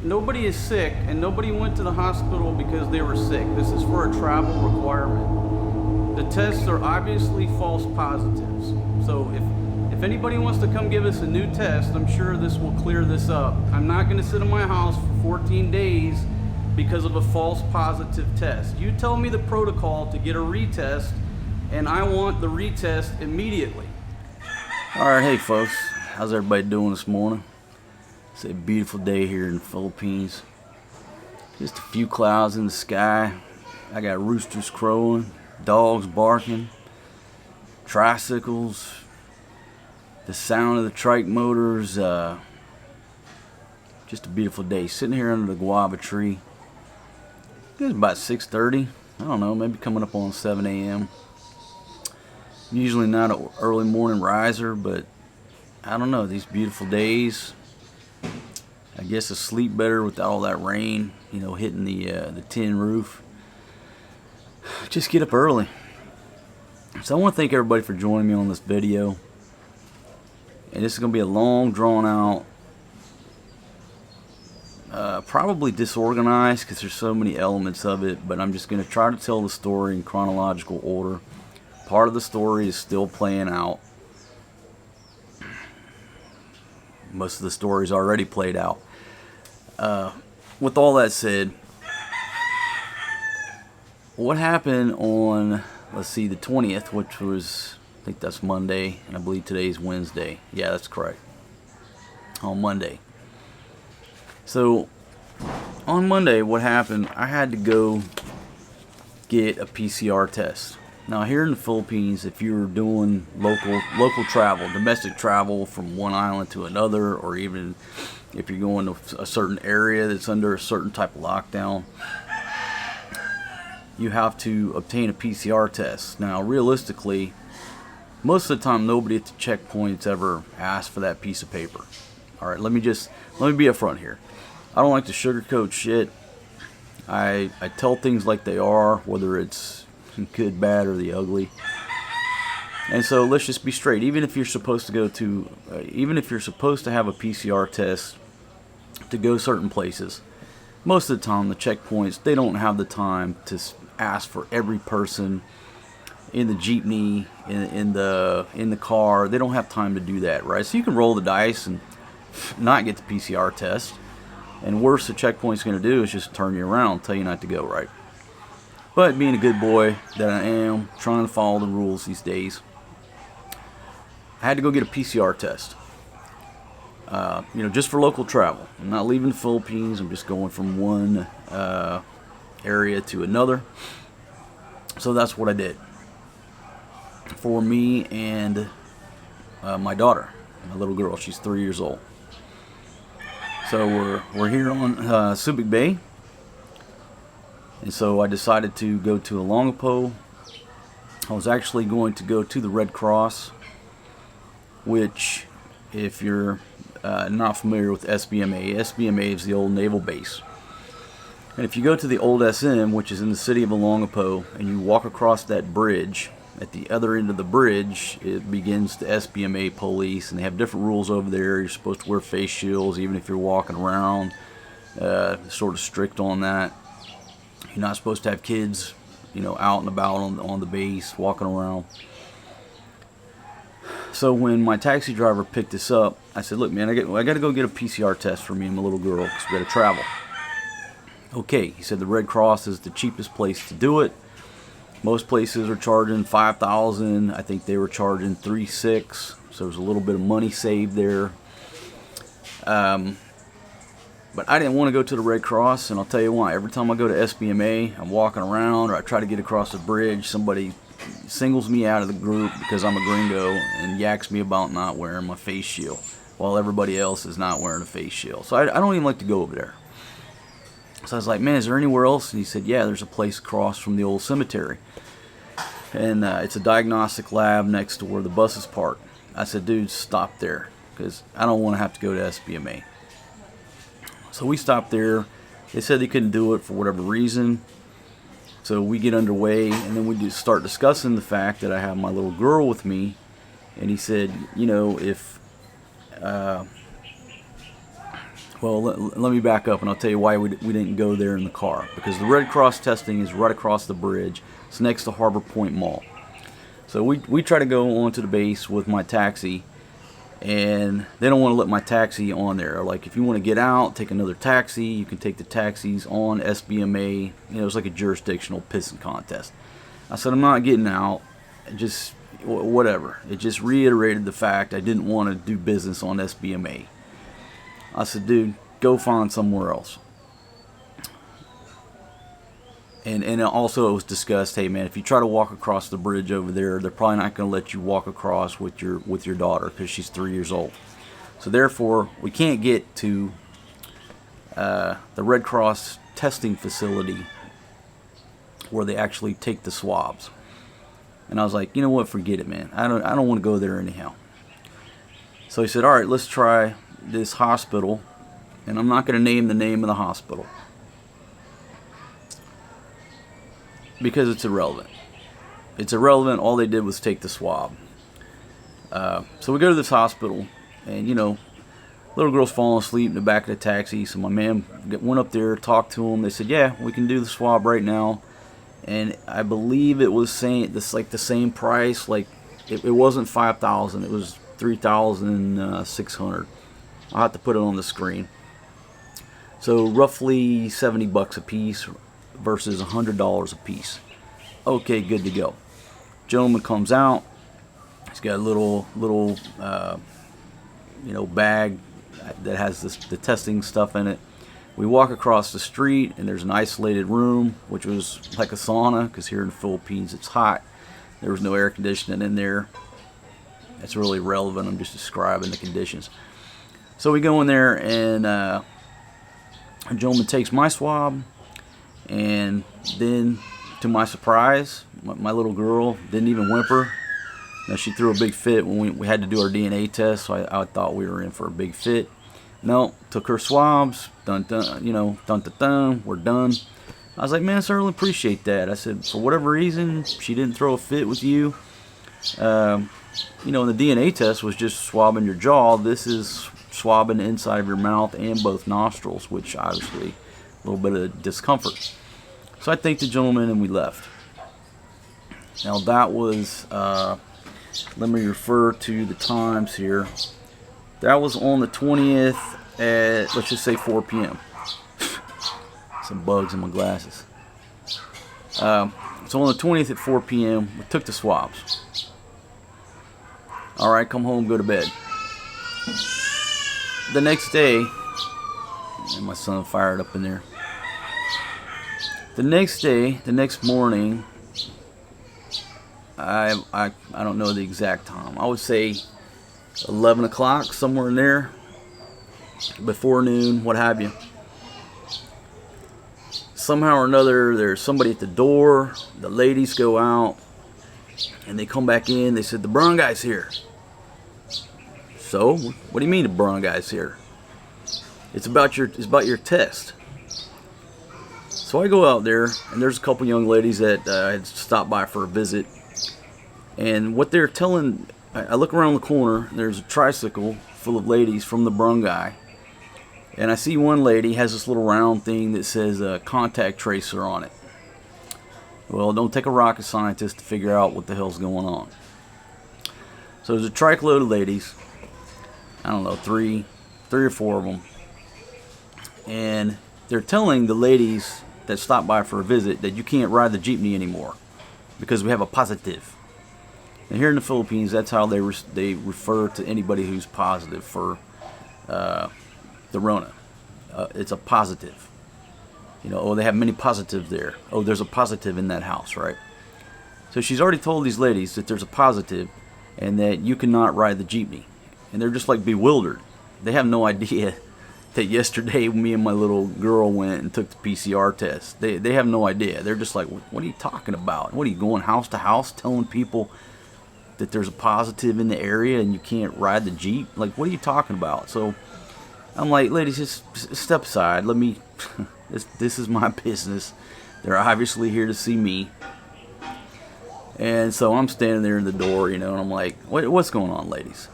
nobody is sick, and nobody went to the hospital because they were sick. This is for a travel requirement. The tests are obviously false positives. So if anybody wants to come give us a new test, I'm sure this will clear this up. I'm not going to sit in my house for 14 days because of a false positive test. You tell me the protocol to get a retest, and I want the retest immediately. Alright, hey folks, how's everybody doing this morning? It's a beautiful day here in the Philippines. Just a few clouds in the sky. I got roosters crowing, dogs barking, tricycles, the sound of the trike motors. Just a beautiful day. Sitting here under the guava tree. It's about 6:30. I don't know, maybe coming up on 7 a.m. Usually not an early morning riser, but I don't know, these beautiful days, I guess I sleep better with all that rain, hitting the tin roof. Just get up early. So I want to thank everybody for joining me on this video. And this is going to be a long, drawn out, probably disorganized because there's so many elements of it, but I'm just going to try to tell the story in chronological order. Part of the story is still playing out. Most of the story is already played out. With all that said, what happened on, let's see, the 20th, which was, I think that's Monday, and I believe today's Wednesday. Yeah, that's correct. On Monday. So, on Monday, what happened, I had to go get a PCR test. Now, here in the Philippines, if you're doing local travel, domestic travel from one island to another, or even if you're going to a certain area that's under a certain type of lockdown, you have to obtain a PCR test. Now, realistically, most of the time, nobody at the checkpoints ever asks for that piece of paper. All right, let me be upfront here. I don't like to sugarcoat shit. I tell things like they are, whether it's good, bad, or the ugly. And so let's just be straight. Even if you're supposed to have a PCR test to go certain places, most of the time the checkpoints, they don't have the time to ask for every person in the jeepney, in the car. They don't have time to do that, right? So you can roll the dice and not get the PCR test. And worse the checkpoint's going to do is just turn you around, tell you not to go, right? But being a good boy that I am, trying to follow the rules these days, I had to go get a PCR test. Just for local travel. I'm not leaving the Philippines. I'm just going from one area to another. So that's what I did. For me and my daughter, my little girl. She's 3 years old. So we're here on Subic Bay. And so I decided to go to Olongapo. I was actually going to go to the Red Cross, which, if you're not familiar with SBMA is the old naval base. And if you go to the old SM, which is in the city of Olongapo, and you walk across that bridge, at the other end of the bridge, it begins the SBMA police, and they have different rules over there. You're supposed to wear face shields, even if you're walking around. Sort of strict on that. You're not supposed to have kids, out and about on the base, walking around. So when my taxi driver picked us up, I said, look, man, I got to go get a PCR test for me and my little girl because we got to travel. Okay, he said the Red Cross is the cheapest place to do it. Most places are charging $5,000. I think they were charging $3,600. So there's a little bit of money saved there. But I didn't want to go to the Red Cross, and I'll tell you why. Every time I go to SBMA, I'm walking around, or I try to get across the bridge, somebody singles me out of the group because I'm a gringo and yaks me about not wearing my face shield, while everybody else is not wearing a face shield. So I don't even like to go over there. So I was like, man, is there anywhere else? And he said, yeah, there's a place across from the old cemetery. And it's a diagnostic lab next to where the buses park. I said, dude, stop there, because I don't want to have to go to SBMA. So we stopped there. They said they couldn't do it for whatever reason. So we get underway, and then we just start discussing the fact that I have my little girl with me. And he said, if Well, let me back up and I'll tell you why we didn't go there in the car. Because the Red Cross testing is right across the bridge. It's next to Harbor Point Mall. So we try to go onto the base with my taxi, and they don't want to let my taxi on there. Like, if you want to get out, take another taxi, you can take the taxis on SBMA. You know, it's like a jurisdictional pissing contest. I said, I'm not getting out. Just whatever. It just reiterated the fact I didn't want to do business on SBMA. I said, dude, go find somewhere else. And also it was discussed, hey man, if you try to walk across the bridge over there, they're probably not going to let you walk across with your daughter because she's 3 years old. So therefore, we can't get to the Red Cross testing facility where they actually take the swabs. And I was like, you know what, forget it, man. I don't want to go there anyhow. So he said, all right, let's try this hospital, and I'm not going to name the name of the hospital because it's irrelevant. It's irrelevant. All they did was take the swab. So we go to this hospital, and you know, little girl's falling asleep in the back of the taxi. So my man went up there, talked to him. They said, yeah, we can do the swab right now. And I believe it was saying this like the same price. Like it wasn't $5,000. It was $3,600. I'll have to put it on the screen. So roughly $70 a piece versus $100 a piece. Okay, good to go. Gentleman comes out. He's got a little bag that has the testing stuff in it. We walk across the street, and there's an isolated room, which was like a sauna, because here in the Philippines it's hot. There was no air conditioning in there. That's really relevant. I'm just describing the conditions. So we go in there, and a gentleman takes my swab, and then, to my surprise, my little girl didn't even whimper. Now, she threw a big fit when we had to do our DNA test, so I thought we were in for a big fit. No, took her swabs, dun, we're done. I was like, man, I certainly appreciate that. I said, for whatever reason, she didn't throw a fit with you. And the DNA test was just swabbing your jaw. This is swabbing the inside of your mouth and both nostrils, which obviously a little bit of discomfort. So I thanked the gentleman and we left. Now that was, let me refer to the times here. That was on the 20th at, let's just say 4 p.m. Some bugs in my glasses. So on the 20th at 4 p.m., we took the swabs. All right, come home, go to bed. The next day, and my son fired up in there. The next morning, I don't know the exact time. I would say 11 o'clock, somewhere in there, before noon, what have you. Somehow or another, there's somebody at the door. The ladies go out, and they come back in. They said, the brown guy's here. So, what do you mean the brown guy's here? It's about your test. So I go out there, and there's a couple young ladies that had stopped by for a visit. And what they're telling, I look around the corner, there's a tricycle full of ladies from the brown guy. And I see one lady has this little round thing that says contact tracer on it. Well, don't take a rocket scientist to figure out what the hell's going on. So there's a trike load of ladies. I don't know, three or four of them. And they're telling the ladies that stopped by for a visit that you can't ride the jeepney anymore because we have a positive. And here in the Philippines, that's how they refer to anybody who's positive for the Rona. It's a positive. Oh, they have many positives there. Oh, there's a positive in that house, right? So she's already told these ladies that there's a positive and that you cannot ride the jeepney. And they're just like bewildered. They have no idea that yesterday me and my little girl went and took the PCR test. They have no idea. They're just like, what are you talking about? What are you going house to house telling people that there's a positive in the area and you can't ride the Jeep? Like, what are you talking about? So I'm like, ladies, just step aside. Let me, this is my business. They're obviously here to see me. And so I'm standing there in the door, and I'm like, what's going on, ladies?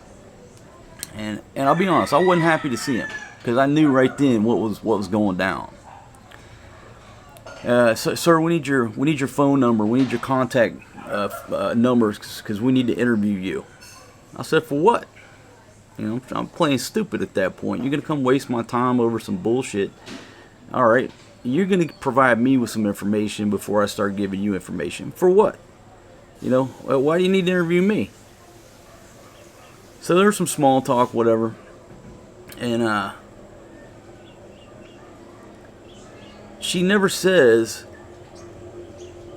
And I'll be honest, I wasn't happy to see him. because I knew right then what was going down. Sir, we need your phone number. We need your contact numbers because we need to interview you. I said, for what? You know, I'm playing stupid at that point. You're gonna come waste my time over some bullshit. All right, you're gonna provide me with some information before I start giving you information. For what? You know, why do you need to interview me? So there's some small talk, whatever, and she never says,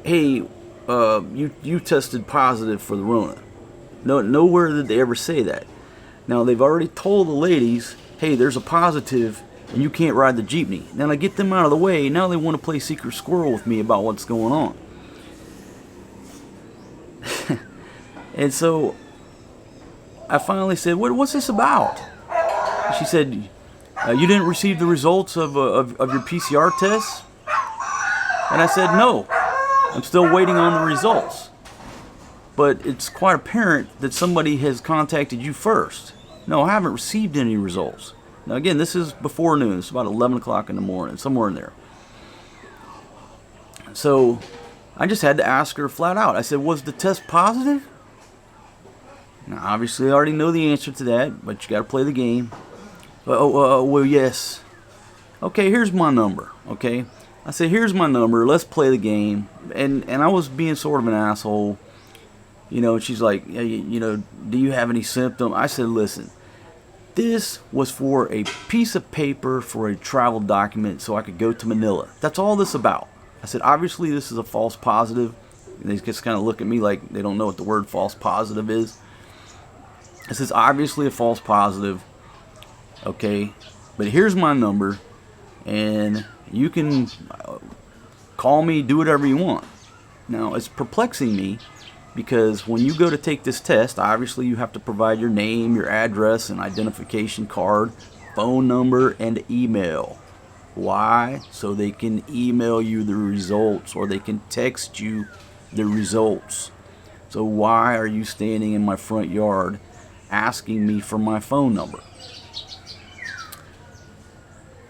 "Hey, you tested positive for the Rona." No, nowhere did they ever say that. Now they've already told the ladies, "Hey, there's a positive, and you can't ride the jeepney." Then I get them out of the way. Now they want to play secret squirrel with me about what's going on. And so I finally said, "What's this about?" She said, "You didn't receive the results of your PCR test?" And I said, "No, I'm still waiting on the results. But it's quite apparent that somebody has contacted you first." "No, I haven't received any results." Now again, this is before noon. It's about 11 o'clock in the morning, somewhere in there. So I just had to ask her flat out. I said, "Was the test positive?" Now obviously I already know the answer to that, but you got to play the game. Well, yes. Okay, here's my number, okay? I said, "Here's my number. Let's play the game." And I was being sort of an asshole. You know, she's like, you know, "Do you have any symptom?" I said, "Listen, this was for a piece of paper for a travel document so I could go to Manila. That's all this about." I said, "Obviously this is a false positive." And they just kind of look at me like they don't know what the word false positive is. This is obviously a false positive. Okay, but here's my number, and you can call me, do whatever you want. Now, it's perplexing me because when you go to take this test, obviously you have to provide your name, your address, and identification card, phone number, and email. Why? So they can email you the results, or they can text you the results. So why are you standing in my front yard asking me for my phone number?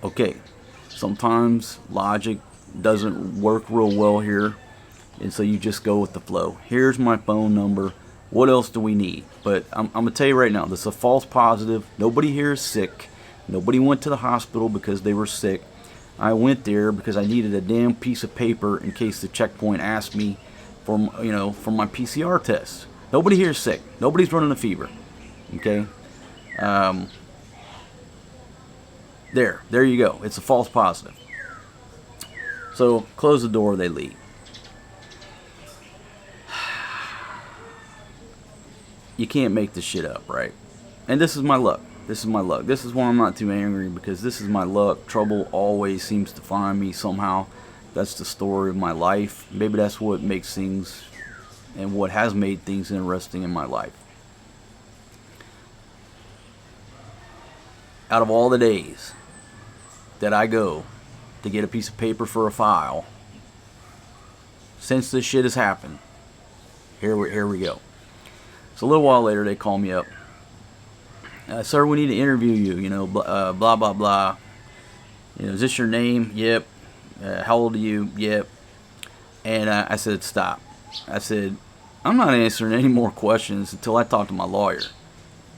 Okay, sometimes logic doesn't work real well here, and so you just go with the flow. Here's my phone number. What else do we need? But I'm going to tell you right now, this is a false positive. Nobody here is sick. Nobody went to the hospital because they were sick. I went there because I needed a damn piece of paper in case the checkpoint asked me for, you know, for my PCR test. Nobody here is sick. Nobody's running a fever. Okay? There you go. It's a false positive. So, close the door, they leave. You can't make this shit up, right? And this is my luck. This is my luck. This is why I'm not too angry, because this is my luck. Trouble always seems to find me somehow. That's the story of my life. Maybe that's what makes things, and what has made things interesting in my life. Out of all the days that I go to get a piece of paper for a file, since this shit has happened, here we go. So a little while later, they call me up. "Sir, we need to interview you. You know, blah blah blah. You know, is this your name?" "Yep." "How old are you?" "Yep." And I said, "Stop." I said, "I'm not answering any more questions until I talk to my lawyer.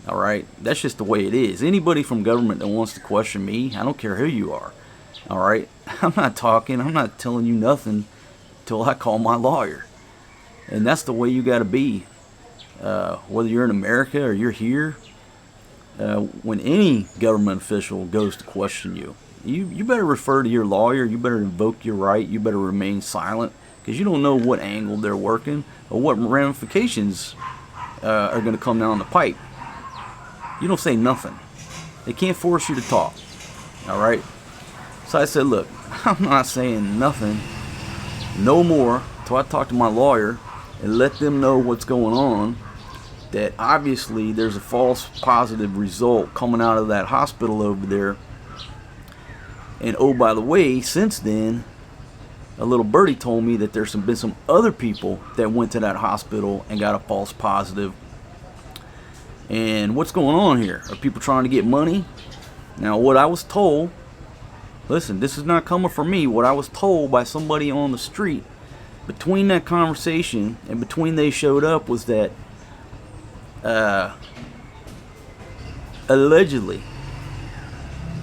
All right, that's just the way it is. Anybody from government that wants to question me, I don't care who you are. All right, I'm not telling you nothing till I call my lawyer." And that's the way you got to be. Whether you're in America or you're here, when any government official goes to question you, you better refer to your lawyer. You better invoke your right. You better remain silent, because you don't know what angle they're working or what ramifications are going to come down the pipe. You don't say nothing. They can't force you to talk. All right? So I said, "Look, I'm not saying nothing no more till I talk to my lawyer and let them know what's going on, that obviously there's a false positive result coming out of that hospital over there. And oh, by the way, since then, a little birdie told me that there's been some other people that went to that hospital and got a false positive. And what's going on here? Are people trying to get money? Now, what I was told, listen, this is not coming from me. What I was told by somebody on the street between that conversation and between they showed up was that allegedly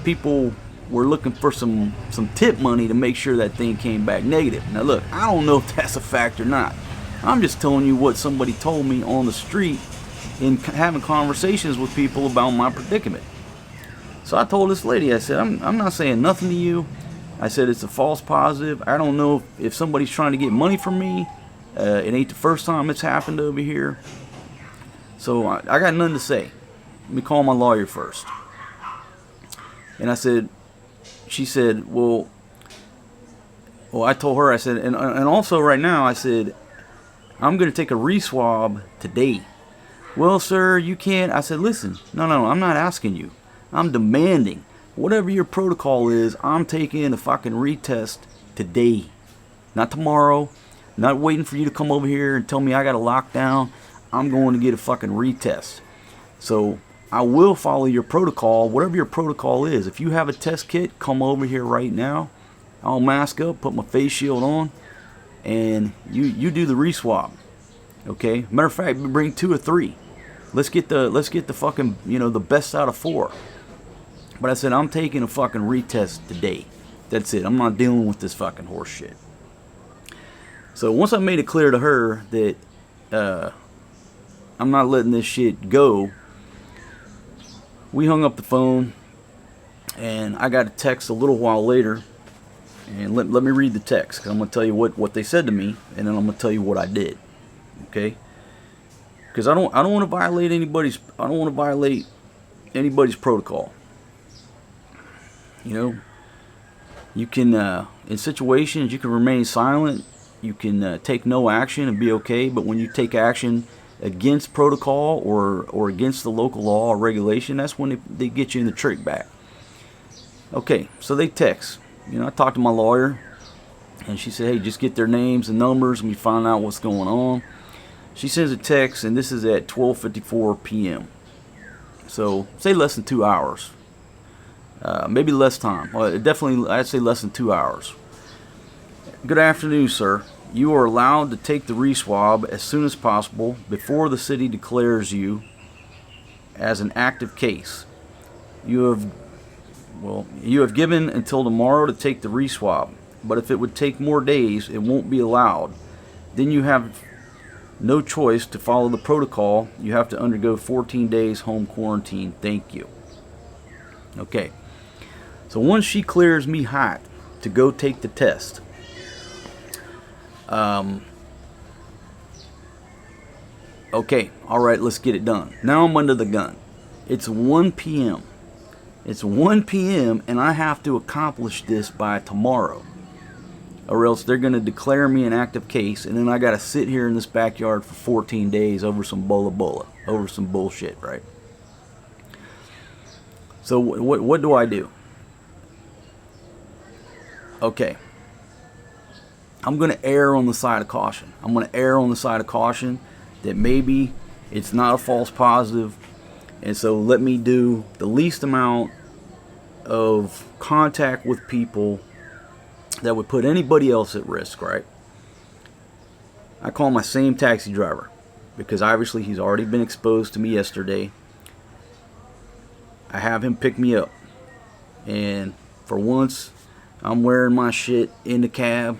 people were looking for some tip money to make sure that thing came back negative. Now look, I don't know if that's a fact or not. I'm just telling you what somebody told me on the street in having conversations with people about my predicament. So I told this lady, I said, I'm not saying nothing to you. I said it's a false positive. I don't know if somebody's trying to get money from me. It ain't the first time it's happened over here. So I got nothing to say. Let me call my lawyer first. And I said, she said, well, I told her, I said, and also right now, I said, I'm going to take a re-swab today. Well, sir, you can't. I said, listen, no, I'm not asking you. I'm demanding. Whatever your protocol is, I'm taking a fucking retest today. Not tomorrow. Not waiting for you to come over here and tell me I got a lockdown. I'm going to get a fucking retest. So I will follow your protocol, whatever your protocol is. If you have a test kit, come over here right now. I'll mask up, put my face shield on, and you do the re-swab. Okay? Matter of fact, bring 2 or 3. Let's get the fucking, the best out of 4. But I said, I'm taking a fucking retest today. That's it. I'm not dealing with this fucking horse shit. So once I made it clear to her that I'm not letting this shit go, we hung up the phone, and I got a text a little while later. And let me read the text, because I'm going to tell you what they said to me, and then I'm going to tell you what I did. Okay? Because I don't want to violate anybody's protocol. You can in situations you can remain silent, you can take no action and be okay, but when you take action against protocol or against the local law or regulation, that's when they get you in the trick back. Okay, so they text. I talked to my lawyer, and she said, hey, just get their names and numbers and we find out what's going on. She sends a text, and this is at 12:54 p.m. So say less than 2 hours. Maybe less time. Well, definitely, I'd say less than 2 hours. Good afternoon, sir. You are allowed to take the re-swab as soon as possible before the city declares you as an active case. You have given until tomorrow to take the re-swab, but if it would take more days, it won't be allowed. Then you have no choice to follow the protocol. You have to undergo 14 days home quarantine. Thank you. Okay. So once she clears me hot to go take the test, okay, all right, let's get it done. Now I'm under the gun. It's 1 p.m. It's 1 p.m. and I have to accomplish this by tomorrow, or else they're going to declare me an active case, and then I got to sit here in this backyard for 14 days over some bola, over some bullshit, right? So what do I do? Okay. I'm going to err on the side of caution. I'm going to err on the side of caution that maybe it's not a false positive, and so let me do the least amount of contact with people that would put anybody else at risk, right? I call my same taxi driver, because obviously he's already been exposed to me yesterday. I have him pick me up, and for once I'm wearing my shit in the cab.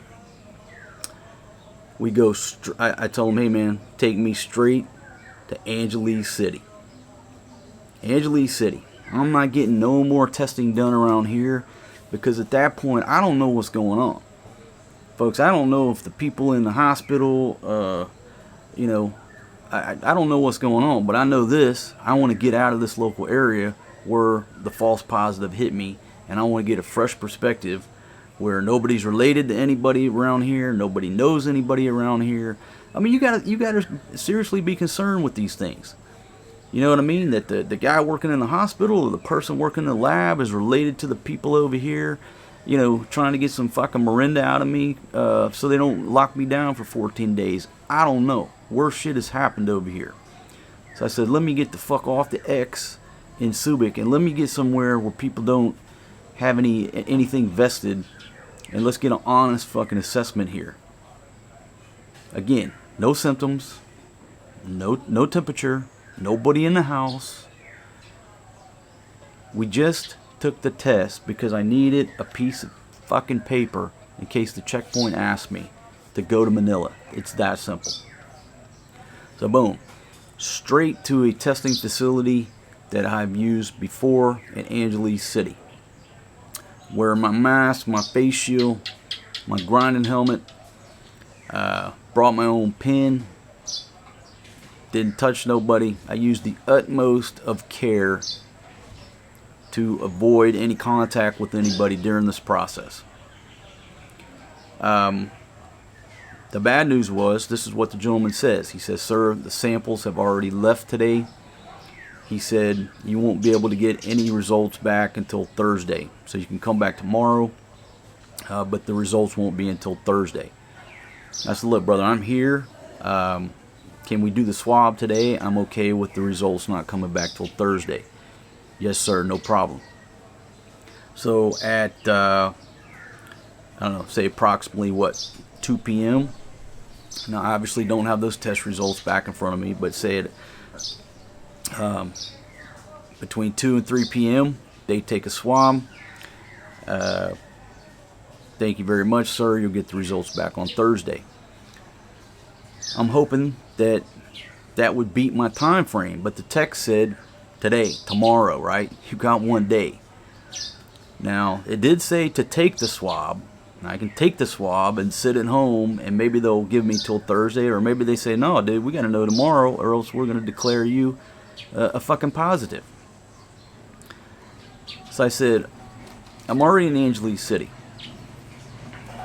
We go I told him, hey man, take me straight to Angeles City. Angeles City. I'm not getting no more testing done around here, because at that point I don't know what's going on. Folks, I don't know if the people in the hospital, I don't know what's going on, but I know this. I want to get out of this local area where the false positive hit me, and I want to get a fresh perspective where nobody's related to anybody around here, nobody knows anybody around here. I mean, you gotta seriously be concerned with these things. You know what I mean? That the guy working in the hospital or the person working in the lab is related to the people over here, trying to get some fucking Miranda out of me so they don't lock me down for 14 days. I don't know. Worse shit has happened over here. So I said, let me get the fuck off the X in Subic, and let me get somewhere where people don't have anything vested, and let's get an honest fucking assessment here. Again, no symptoms, no temperature, nobody in the house. We just took the test because I needed a piece of fucking paper in case the checkpoint asked me to go to Manila. It's that simple. So boom, straight to a testing facility that I've used before in Angeles City. Wear my mask, my face shield, my grinding helmet. Brought my own pen. Didn't touch nobody. I used the utmost of care to avoid any contact with anybody during this process. The bad news was, this is what the gentleman says. He says, "Sir, the samples have already left today." He said, "You won't be able to get any results back until Thursday. So you can come back tomorrow, but the results won't be until Thursday." I said, "Look, brother, I'm here. Can we do the swab today? I'm okay with the results not coming back till Thursday." "Yes, sir, no problem." So at, I don't know, say approximately, 2 p.m.? Now, I obviously don't have those test results back in front of me, but say it, between 2 and 3 p.m., they take a swab. "Thank you very much, sir. You'll get the results back on Thursday." I'm hoping that that would beat my time frame, but the text said today, tomorrow, right? You got 1 day. Now, it did say to take the swab. I can take the swab and sit at home, and maybe they'll give me till Thursday, or maybe they say, "No, dude, we got to know tomorrow, or else we're going to declare you a fucking positive." So I said, I'm already in Angeles City.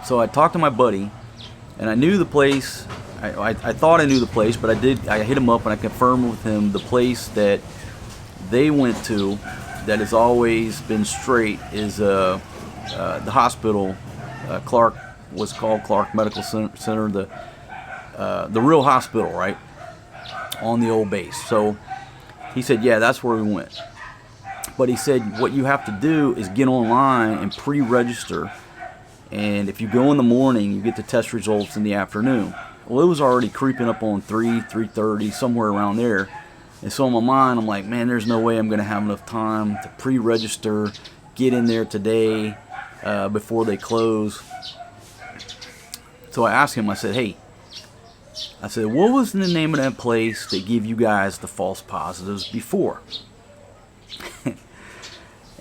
So I talked to my buddy, and I knew the place. I thought I knew the place, but I hit him up and I confirmed with him the place that they went to that has always been straight is the hospital. Clark was called Clark Medical Center, the real hospital, right, on the old base. So he said, yeah, that's where we went. But he said what you have to do is get online and pre-register, and if you go in the morning, you get the test results in the afternoon. Well, it was already creeping up on 3:30, somewhere around there. And so in my mind, I'm like, man, there's no way I'm going to have enough time to pre-register, get in there today before they close. So I asked him, I said, hey, what was the name of that place that gave you guys the false positives before?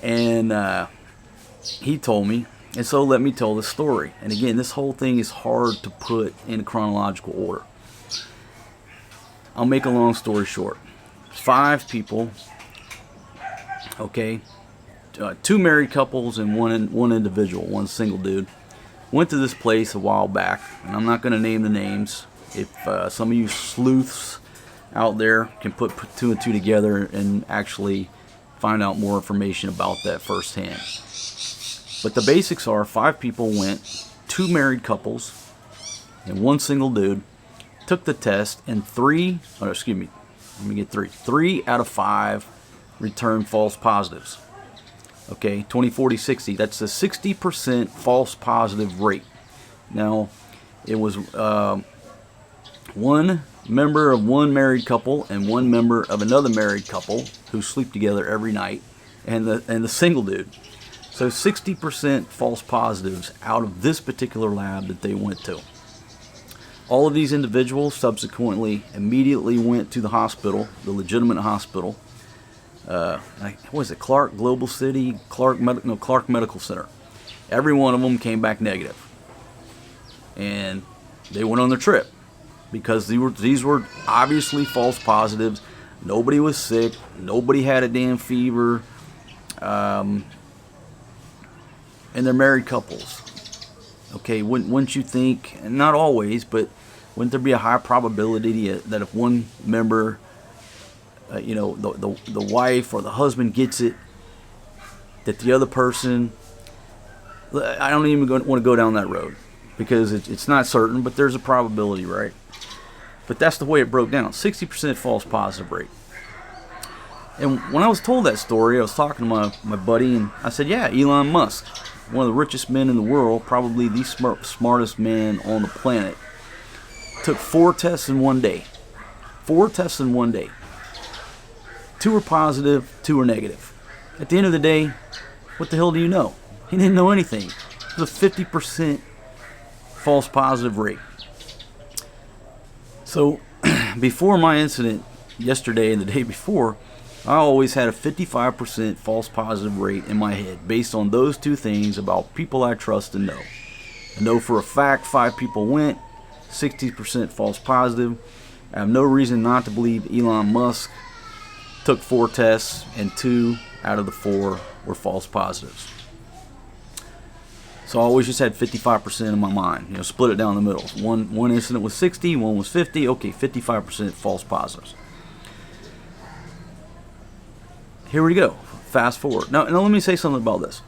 And he told me, and so let me tell the story. And again, this whole thing is hard to put in chronological order. I'll make a long story short. 5 people, okay, 2 married couples and one individual, one single dude, went to this place a while back, and I'm not going to name the names. If some of you sleuths out there can put 2 and 2 together and actually find out more information about that firsthand. But the basics are 5 people went, 2 married couples, and 1 single dude, took the test, and 3 out of 5 returned false positives. Okay, 20, 40, 60. That's a 60% false positive rate. Now, it was 1 member of 1 married couple and 1 member of another married couple who sleep together every night, and the single dude. So 60% false positives out of this particular lab that they went to. All of these individuals subsequently immediately went to the hospital, the legitimate hospital. What was it? Clark Global City, Clark Medical Center. Every one of them came back negative, and they went on their trip because these were obviously false positives. Nobody was sick. Nobody had a damn fever. And they're married couples. Okay, wouldn't you think, and not always, but wouldn't there be a high probability that if one member, the wife or the husband gets it, that the other person, I don't even want to go down that road because it's not certain, but there's a probability, right? But that's the way it broke down. 60% false positive rate. And when I was told that story, I was talking to my buddy, and I said, yeah, Elon Musk, one of the richest men in the world, probably the smartest man on the planet, took 4 tests in one day. 4 tests in one day. 2 were positive, 2 were negative. At the end of the day, what the hell do you know? He didn't know anything. It was a 50% false positive rate. So, before my incident yesterday and the day before, I always had a 55% false positive rate in my head based on those 2 things about people I trust and know. I know for a fact 5 people went, 60% false positive. I have no reason not to believe Elon Musk took 4 tests and 2 out of the 4 were false positives. So I always just had 55% in my mind, split it down the middle. One incident was 60, one was 50. Okay, 55% false positives. Here we go. Fast forward. Now let me say something about this.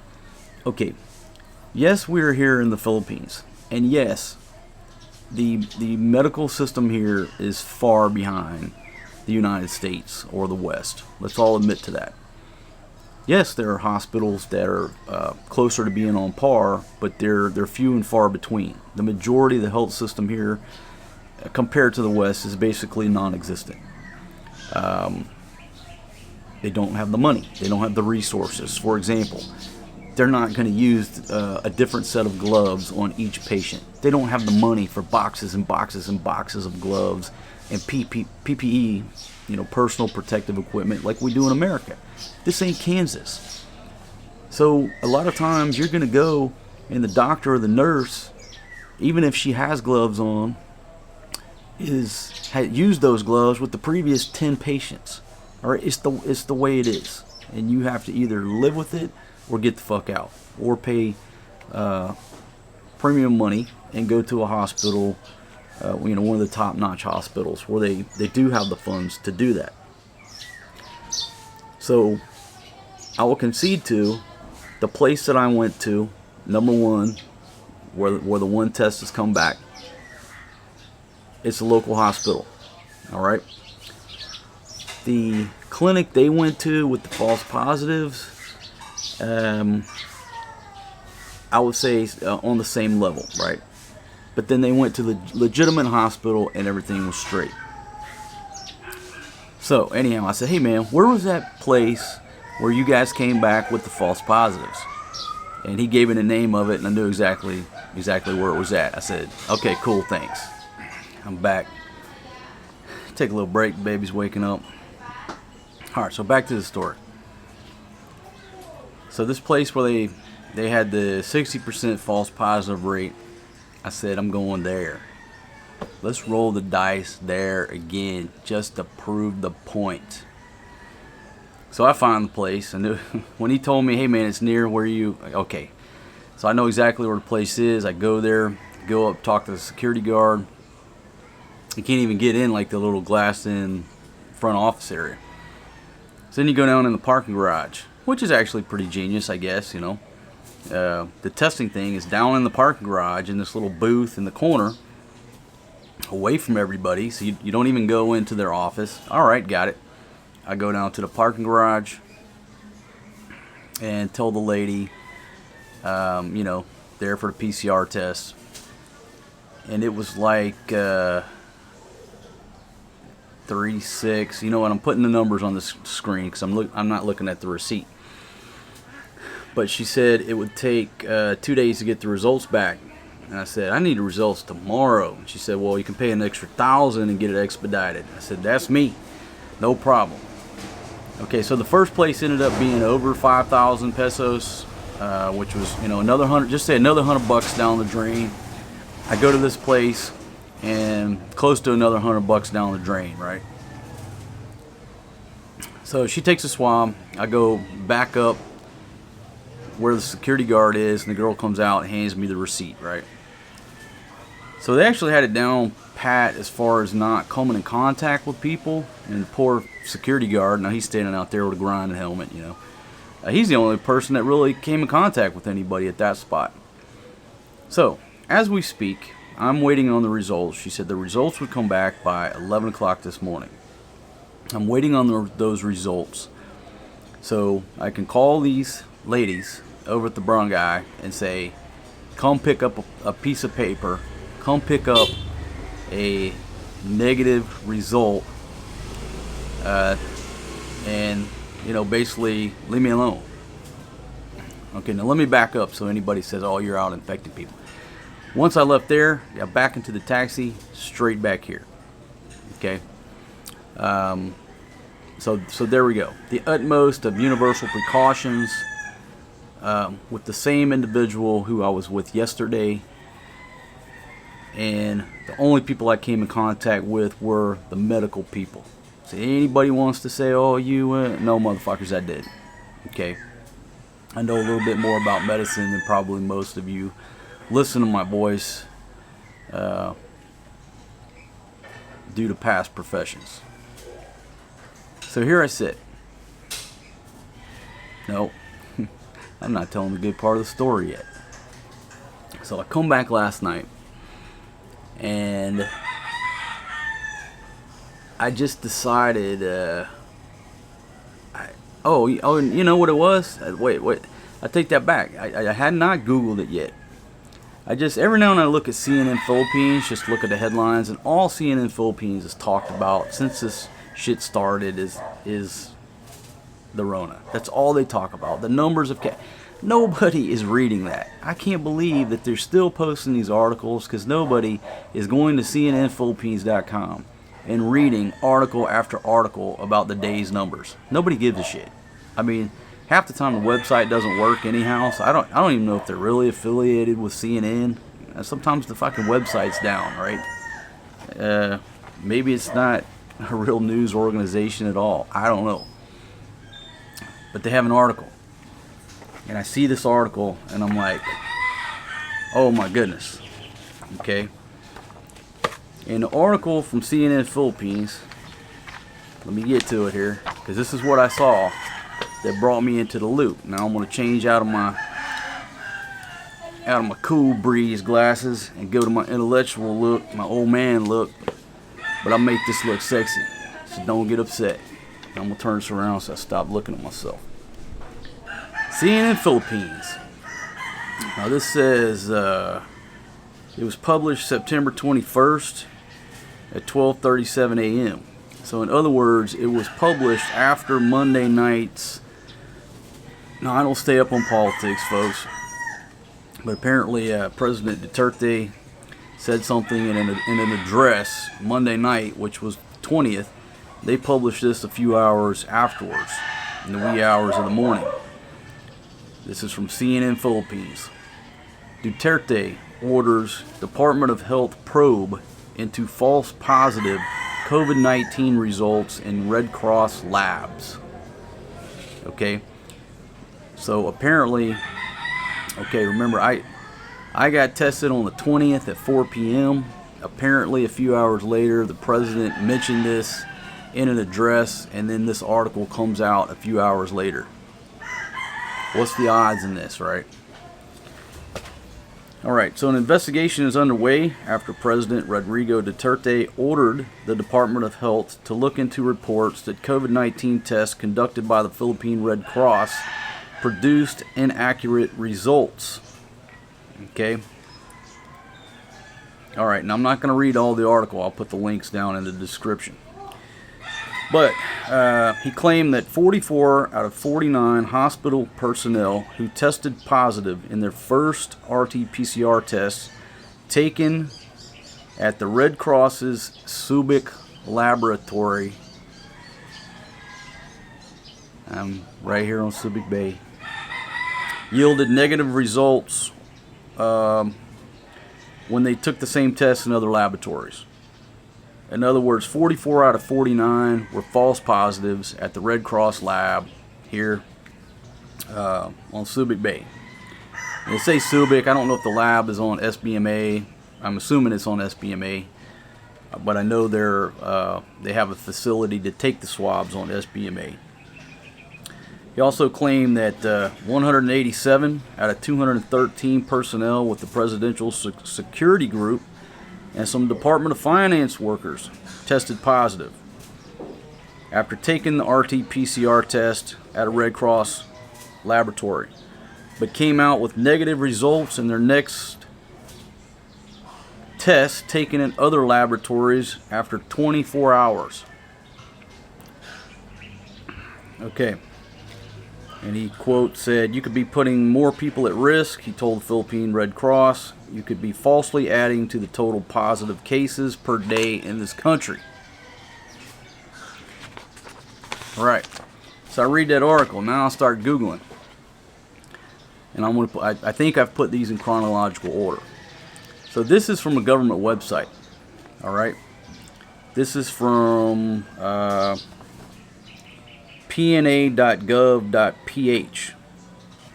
Okay, yes, we're here in the Philippines, and yes, the medical system here is far behind the United States or the West. Let's all admit to that. Yes, there are hospitals that are closer to being on par, but they're few and far between. The majority of the health system here, compared to the West, is basically non-existent. They don't have the money. They don't have the resources. For example, they're not going to use a different set of gloves on each patient. They don't have the money for boxes and boxes and boxes of gloves and PPE, personal protective equipment like we do in America. This ain't Kansas. So a lot of times you're going to go and the doctor or the nurse, even if she has gloves on, had used those gloves with the previous 10 patients. All right, it's the way it is, and you have to either live with it or get the fuck out, or pay premium money and go to a hospital, one of the top-notch hospitals where they do have the funds to do that. So I will concede to the place that I went to, number one, where the one test has come back. It's a local hospital. All right. The clinic they went to with the false positives, I would say on the same level, right? But then they went to the legitimate hospital and everything was straight. So anyhow, I said, hey man, where was that place where you guys came back with the false positives? And he gave me the name of it, and I knew exactly where it was at. I said, okay, cool, thanks. I'm back. Take a little break, baby's waking up. Alright, so back to the story. So this place where they had the 60% false positive rate, I said, I'm going there. Let's roll the dice there again, just to prove the point. So I find the place, and when he told me, hey man, it's near where you, okay. So I know exactly where the place is. I go there, go up, talk to the security guard. You can't even get in like the little glassed in front office area. So then you go down in the parking garage, which is actually pretty genius, I guess, The testing thing is down in the parking garage in this little booth in the corner, away from everybody, so you don't even go into their office. All right, got it. I go down to the parking garage and tell the lady, there for the PCR test. And it was like 36. And I'm putting the numbers on the screen because I'm not looking at the receipt. But she said it would take 2 days to get the results back. And I said, I need the results tomorrow. And she said, well, you can pay an extra $1,000 and get it expedited. I said, that's me. No problem. Okay, so the first place ended up being over 5,000 pesos, which was, another $100 down the drain. I go to this place and close to another $100 down the drain, right? So she takes a swab. I go back up where the security guard is, and the girl comes out and hands me the receipt, right? So they actually had it down pat as far as not coming in contact with people. And the poor security guard, now he's standing out there with a grinding helmet, he's the only person that really came in contact with anybody at that spot. So as we speak, I'm waiting on the results. She said the results would come back by 11 o'clock this morning. I'm waiting on those results So I can call these ladies over at the barangay and say, come pick up a piece of paper, come pick up a negative result, and basically leave me alone. Okay, now let me back up so anybody says, oh, you're out infecting people. Once I left there, got back into the taxi, straight back here. Okay. So there we go. The utmost of universal precautions with the same individual who I was with yesterday. And the only people I came in contact with were the medical people. So anybody wants to say, oh, no, motherfuckers, I did. Okay. I know a little bit more about medicine than probably most of you listen to my voice due to past professions. So here I sit. No, I'm not telling the good part of the story yet. So I come back last night and I just decided, you know what it was? Wait, I take that back. I had not Googled it yet. I just, every now and then I look at CNN Philippines, just look at the headlines, and all CNN Philippines has talked about since this shit started is the Rona. That's all they talk about. The numbers of nobody is reading that. I can't believe that they're still posting these articles because nobody is going to CNNPhilippines.com and reading article after article about the day's numbers. Nobody gives a shit. I mean, half the time the website doesn't work anyhow, so I don't even know if they're really affiliated with CNN. Sometimes the fucking website's down, right? Maybe it's not a real news organization at all. I don't know. But they have an article. And I see this article and I'm like, oh my goodness. Okay. In the article from CNN Philippines, let me get to it here, because this is what I saw that brought me into the loop. Now I'm going to change out of my cool breeze glasses and go to my intellectual look, my old man look, but I'll make this look sexy, so don't get upset. I'm going to turn this around so I stop looking at myself. CNN Philippines. Now this says it was published September 21st at 12:37 a.m. So in other words, it was published after Monday night's. Now I don't stay up on politics, folks, but apparently President Duterte said something in an address Monday night, which was 20th. They published this a few hours afterwards, in the wee hours of the morning. This is from CNN Philippines. Duterte orders Department of Health probe into false positive COVID-19 results in Red Cross labs. Okay. So apparently, remember I got tested on the 20th at 4 p.m. Apparently a few hours later the president mentioned this in an address, and then this article comes out a few hours later. What's the odds in this, right? Alright, so an investigation is underway after President Rodrigo Duterte ordered the Department of Health to look into reports that COVID-19 tests conducted by the Philippine Red Cross produced inaccurate results. Okay? Alright, now I'm not going to read all the article. I'll put the links down in the description. But he claimed that 44 out of 49 hospital personnel who tested positive in their first RT-PCR tests taken at the Red Cross's Subic laboratory, right here on Subic Bay, yielded negative results when they took the same tests in other laboratories. In other words, 44 out of 49 were false positives at the Red Cross lab here on Subic Bay. And they say Subic. I don't know if the lab is on SBMA. I'm assuming it's on SBMA, but I know they have a facility to take the swabs on SBMA. He also claimed that 187 out of 213 personnel with the Presidential Security Group and some Department of Finance workers tested positive after taking the RT-PCR test at a Red Cross laboratory, but came out with negative results in their next test taken in other laboratories after 24 hours. Okay. And he, quote, said, "You could be putting more people at risk," he told the Philippine Red Cross. "You could be falsely adding to the total positive cases per day in this country." All right. So I read that article. Now I'll start Googling. And I'm going to put, I think I've put these in chronological order. So this is from a government website. All right. This is from pna.gov.ph.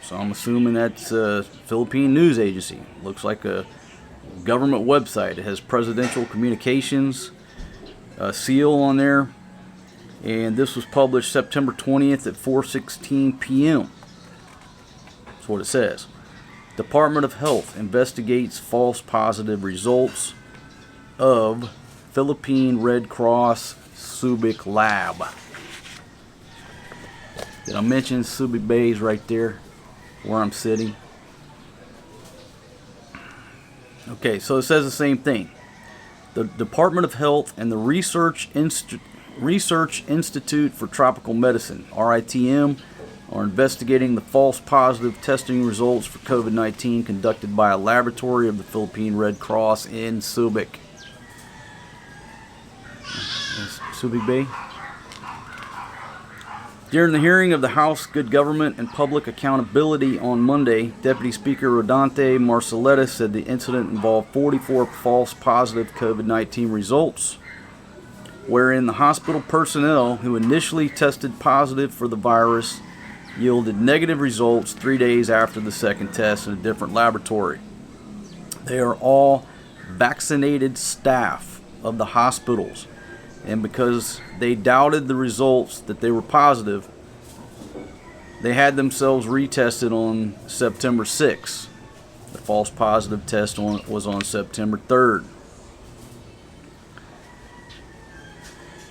So I'm assuming that's a Philippine news agency. Looks like a government website. It has presidential communications seal on there. And this was published September 20th at 4:16 p.m. That's what it says. Department of Health investigates false positive results of Philippine Red Cross Subic Lab. Did I mention Subic Bay is right there where I'm sitting? Okay, so it says the same thing. The Department of Health and the Research Institute for Tropical Medicine, RITM, are investigating the false positive testing results for COVID-19 conducted by a laboratory of the Philippine Red Cross in Subic. Subic Bay. During the hearing of the House Good Government and Public Accountability on Monday, Deputy Speaker Rodante Marceleta said the incident involved 44 false positive COVID-19 results, wherein the hospital personnel who initially tested positive for the virus yielded negative results 3 days after the second test in a different laboratory. They are all vaccinated staff of the hospitals, and because they doubted the results that they were positive, they had themselves retested on September 6th. The false positive test was on September 3rd.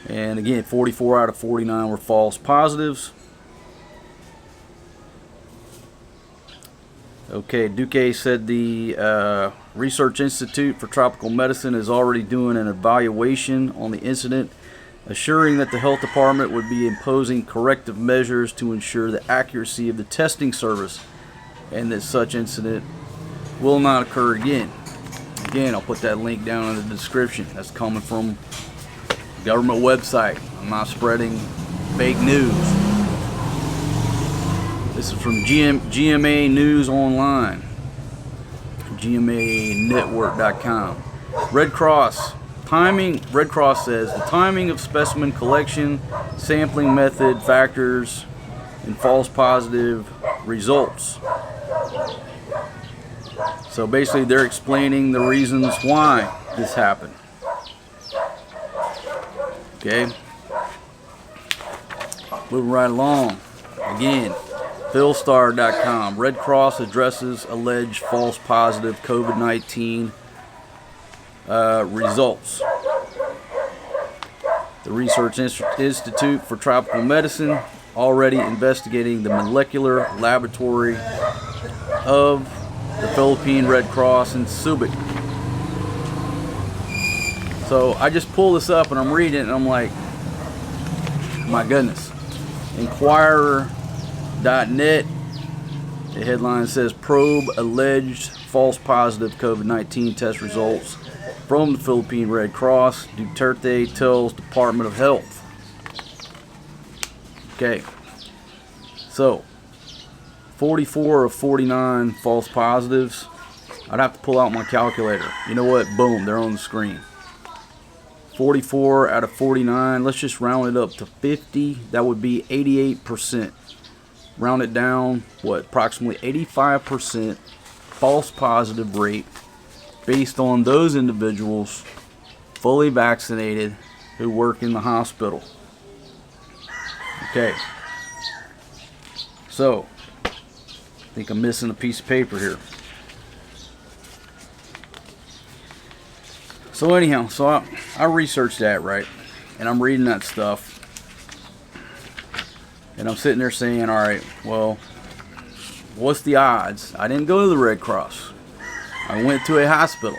And again, 44 out of 49 were false positives. Okay, Duque said the Research Institute for Tropical Medicine is already doing an evaluation on the incident, assuring that the health department would be imposing corrective measures to ensure the accuracy of the testing service and that such incident will not occur again. Again, I'll put that link down in the description. That's coming from a government website. I'm not spreading fake news. This is from GMA News Online, GMAnetwork.com. Red Cross says the timing of specimen collection, sampling method, factors, and false positive results. So basically they're explaining the reasons why this happened. Okay. Moving right along. Again, Philstar.com. Red Cross addresses alleged false positive COVID-19 results. The Research Institute for Tropical Medicine already investigating the molecular laboratory of the Philippine Red Cross in Subic. So I just pull this up and I'm reading it and I'm like, my goodness. Inquirer.net. The headline says, probe alleged false positive COVID-19 test results from the Philippine Red Cross. Duterte tells Department of Health. Okay. So, 44 of 49 false positives. I'd have to pull out my calculator. You know what? Boom, they're on the screen. 44 out of 49. Let's just round it up to 50. That would be 88%. Round it down, what, approximately 85% false positive rate based on those individuals fully vaccinated who work in the hospital. Okay. So, I think I'm missing a piece of paper here. So anyhow, I researched that, right? And I'm reading that stuff. And I'm sitting there saying, all right, well, what's the odds? I didn't go to the Red Cross. I went to a hospital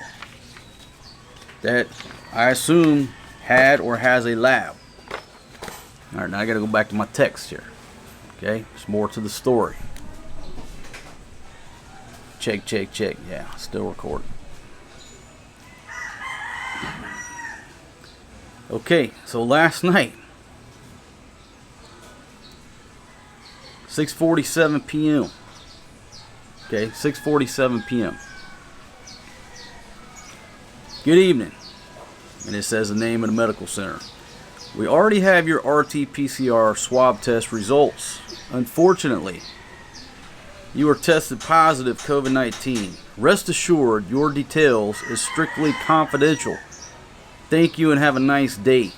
that I assume had or has a lab. All right, now I got to go back to my text here. Okay, there's more to the story. Check, check, check. Yeah, still recording. Okay, so last night, 6:47 p.m. Okay, 6:47 p.m. Good evening. And it says the name of the medical center. We already have your RT-PCR swab test results. Unfortunately, you are tested positive COVID-19. Rest assured, your details is strictly confidential. Thank you and have a nice day.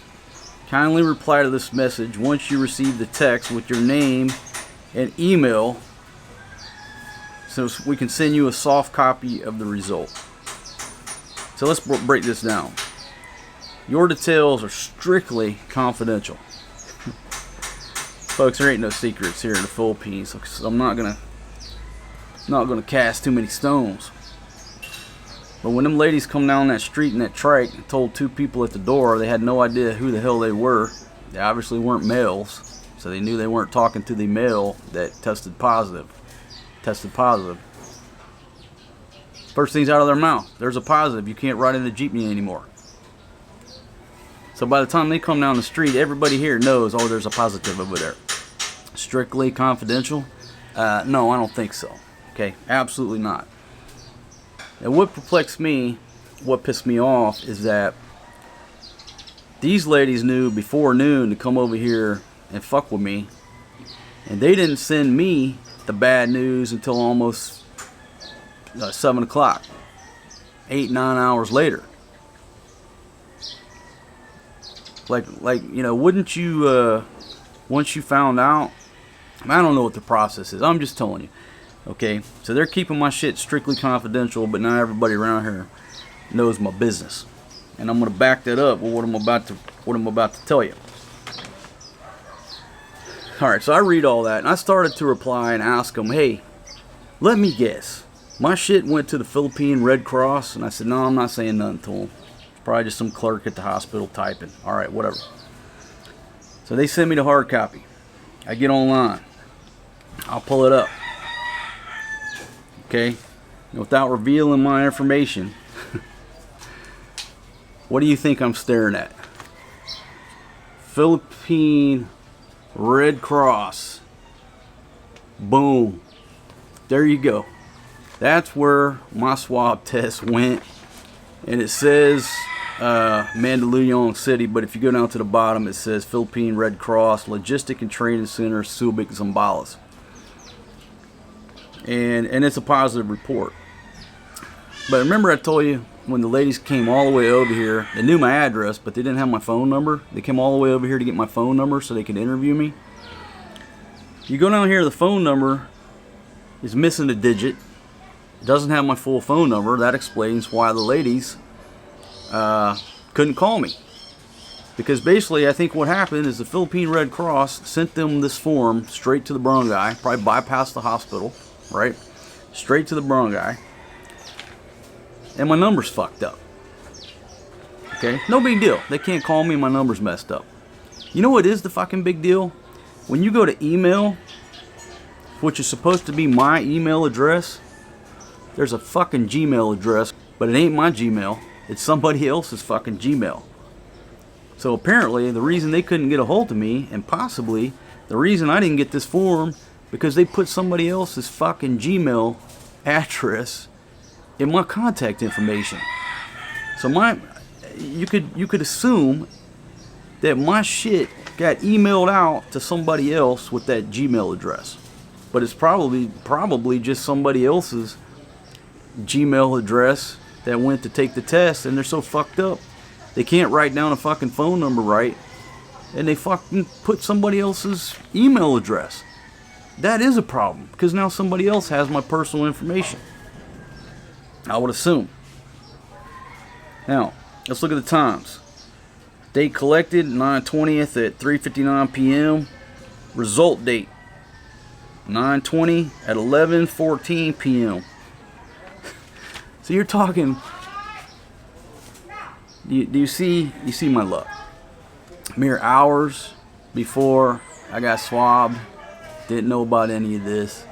Kindly reply to this message once you receive the text with your name and email so we can send you a soft copy of the result. So let's break this down. Your details are strictly confidential. Folks, there ain't no secrets here in the Philippines, so I'm not gonna cast too many stones. But when them ladies come down that street in that trike and told two people at the door they had no idea who the hell they were, they obviously weren't males, so they knew they weren't talking to the male that tested positive. First things out of their mouth, there's a positive, you can't ride in the jeepney anymore. So by the time they come down the street, everybody here knows, oh, there's a positive over there. Strictly confidential? No, I don't think so. Okay, absolutely not. And what perplexed me, what pissed me off, is that these ladies knew before noon to come over here and fuck with me, and they didn't send me the bad news until almost 7 o'clock, 8-9 hours later. Like you know, wouldn't you once you found out? I don't know what the process is. I'm just telling you. Okay, so they're keeping my shit strictly confidential, but now everybody around here knows my business, and I'm gonna back that up with what I'm about to tell you. All right, so I read all that, and I started to reply and ask them, hey, let me guess, my shit went to the Philippine Red Cross, and I said, no, I'm not saying nothing to them. It's probably just some clerk at the hospital typing. All right, whatever. So they send me the hard copy. I get online. I'll pull it up. Okay, without revealing my information, what do you think I'm staring at? Philippine Red Cross. Boom. There you go. That's where my swab test went. And it says Mandaluyong City, but if you go down to the bottom, it says Philippine Red Cross Logistic and Training Center, Subic, Zambales. And it's a positive report. But remember I told you when the ladies came all the way over here, they knew my address, but they didn't have my phone number. They came all the way over here to get my phone number so they could interview me. You go down here, the phone number is missing a digit. It doesn't have my full phone number. That explains why the ladies couldn't call me. Because basically, I think what happened is the Philippine Red Cross sent them this form straight to the barangay, probably bypassed the hospital, right? Straight to the barangay. And my number's fucked up. Okay? No big deal. They can't call me, my number's messed up. You know what is the fucking big deal? When you go to email, which is supposed to be my email address, there's a fucking Gmail address, but it ain't my Gmail. It's somebody else's fucking Gmail. So apparently, the reason they couldn't get a hold of me, and possibly the reason I didn't get this form, because they put somebody else's fucking Gmail address in my contact information. So you could assume that my shit got emailed out to somebody else with that Gmail address, but it's probably just somebody else's Gmail address that went to take the test, and they're so fucked up they can't write down a fucking phone number right, and they fucking put somebody else's email address. That is a problem, because now somebody else has my personal information, I would assume. Now, let's look at the times. Date collected, 9/20th at 3:59 p.m. Result date 9/20 at 11:14 p.m. So you're talking. Do you see my luck? Mere hours before I got swabbed, didn't know about any of this.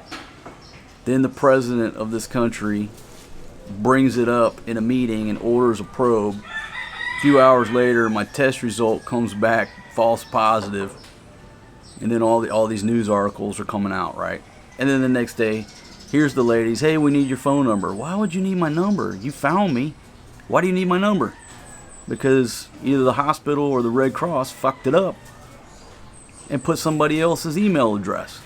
Then the president of this country brings it up in a meeting and orders a probe. A few hours later, my test result comes back false positive, and then all these news articles are coming out, right? And then the next day, here's the ladies, hey, we need your phone number. Why would you need my number? You found me. Why do you need my number? Because either the hospital or the Red Cross fucked it up and put somebody else's email address.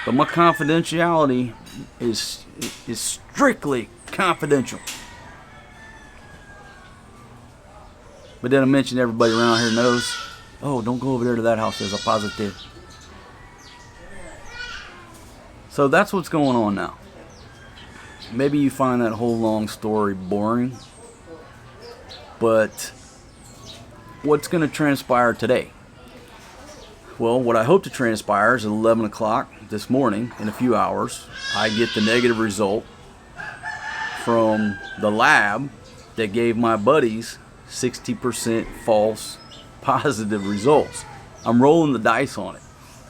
But my confidentiality is strictly confidential. But then I mentioned everybody around here knows, oh, don't go over there to that house, there's a positive. So that's what's going on now. Maybe you find that whole long story boring, but what's going to transpire today? Well, what I hope to transpire is at 11 o'clock this morning, in a few hours, I get the negative result from the lab that gave my buddies 60% false positive results. I'm rolling the dice on it.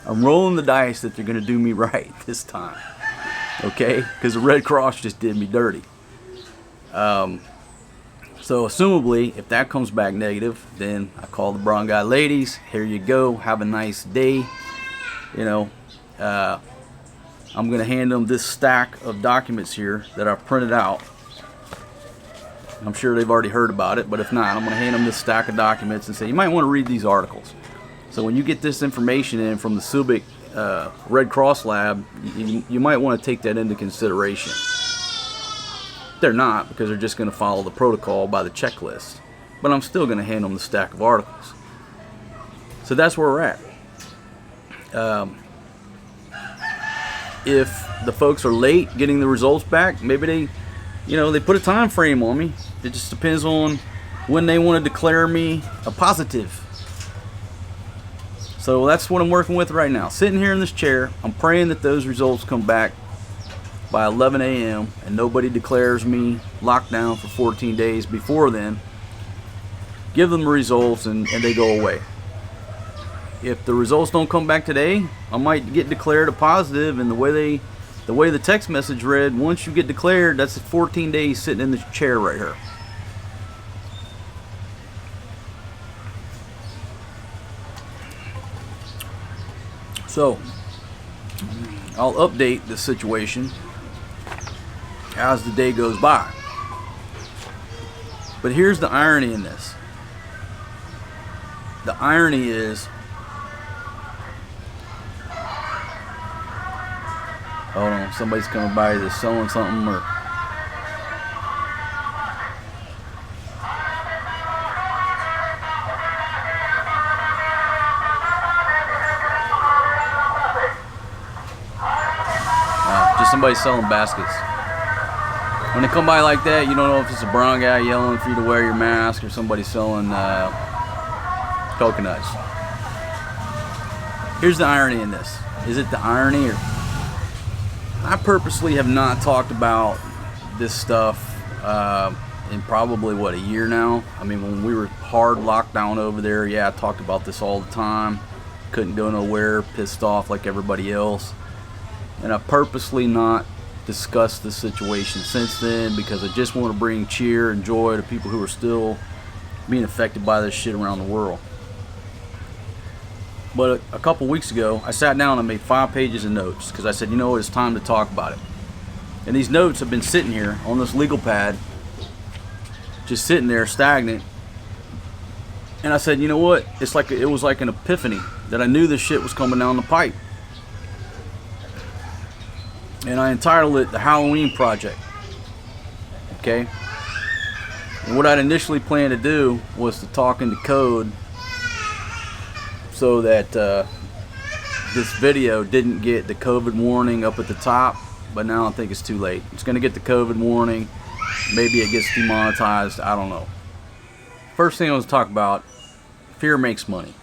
I'm rolling the dice that they're going to do me right this time. Okay? Because the Red Cross just did me dirty. So assumably, if that comes back negative, then I call the brown guy, ladies, here you go, have a nice day. You know, I'm going to hand them this stack of documents here that I've printed out. I'm sure they've already heard about it, but if not, I'm going to hand them this stack of documents and say, you might want to read these articles. So when you get this information in from the Subic Red Cross lab, you might want to take that into consideration. They're not, because they're just going to follow the protocol by the checklist. But I'm still going to hand them the stack of articles. So that's where we're at. If the folks are late getting the results back, maybe they put a time frame on me. It just depends on when they want to declare me a positive. So that's what I'm working with right now. Sitting here in this chair, I'm praying that those results come back by 11 a.m. and nobody declares me locked down for 14 days before then. Give them the results and they go away. If the results don't come back today, I might get declared a positive, and the way the text message read, once you get declared, that's 14 days sitting in this chair right here. So I'll update the situation as the day goes by. But here's the irony in this. The irony is, hold on, somebody's coming by that's selling something or just somebody selling baskets. When they come by like that, you don't know if it's a brown guy yelling for you to wear your mask or somebody selling coconuts. Here's the irony in this. Is it the irony, or I purposely have not talked about this stuff in probably a year now. I mean, when we were hard locked down over there, yeah, I talked about this all the time. Couldn't go nowhere, pissed off like everybody else. And I purposely not discussed the situation since then, because I just want to bring cheer and joy to people who are still being affected by this shit around the world. But a couple weeks ago, I sat down and made 5 pages of notes, because I said, you know what, it's time to talk about it. And these notes have been sitting here on this legal pad, just sitting there stagnant. And I said, you know what, it was like an epiphany that I knew this shit was coming down the pipe. And I entitled it The Halloween Project. Okay? And what I'd initially planned to do was to talk into code so that this video didn't get the COVID warning up at the top. But now I think it's too late. It's going to get the COVID warning. Maybe it gets demonetized. I don't know. First thing I was talk about, fear makes money.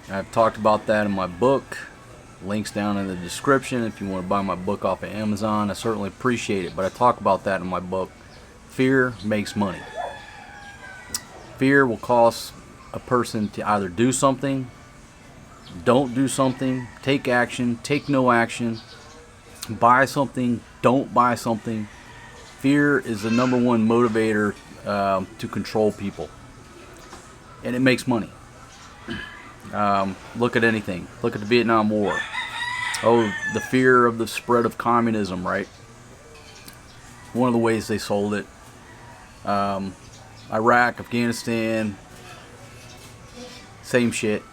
I've talked about that in my book. Links down in the description if you want to buy my book off of Amazon. I certainly appreciate it, but I talk about that in my book. Fear makes money. Fear will cause a person to either do something, don't do something, take action, take no action, buy something, don't buy something. Fear is the number one motivator to control people, and it makes money. Look at anything. Look at the Vietnam War. Oh, the fear of the spread of communism, right? One of the ways they sold it. Iraq, Afghanistan, same shit.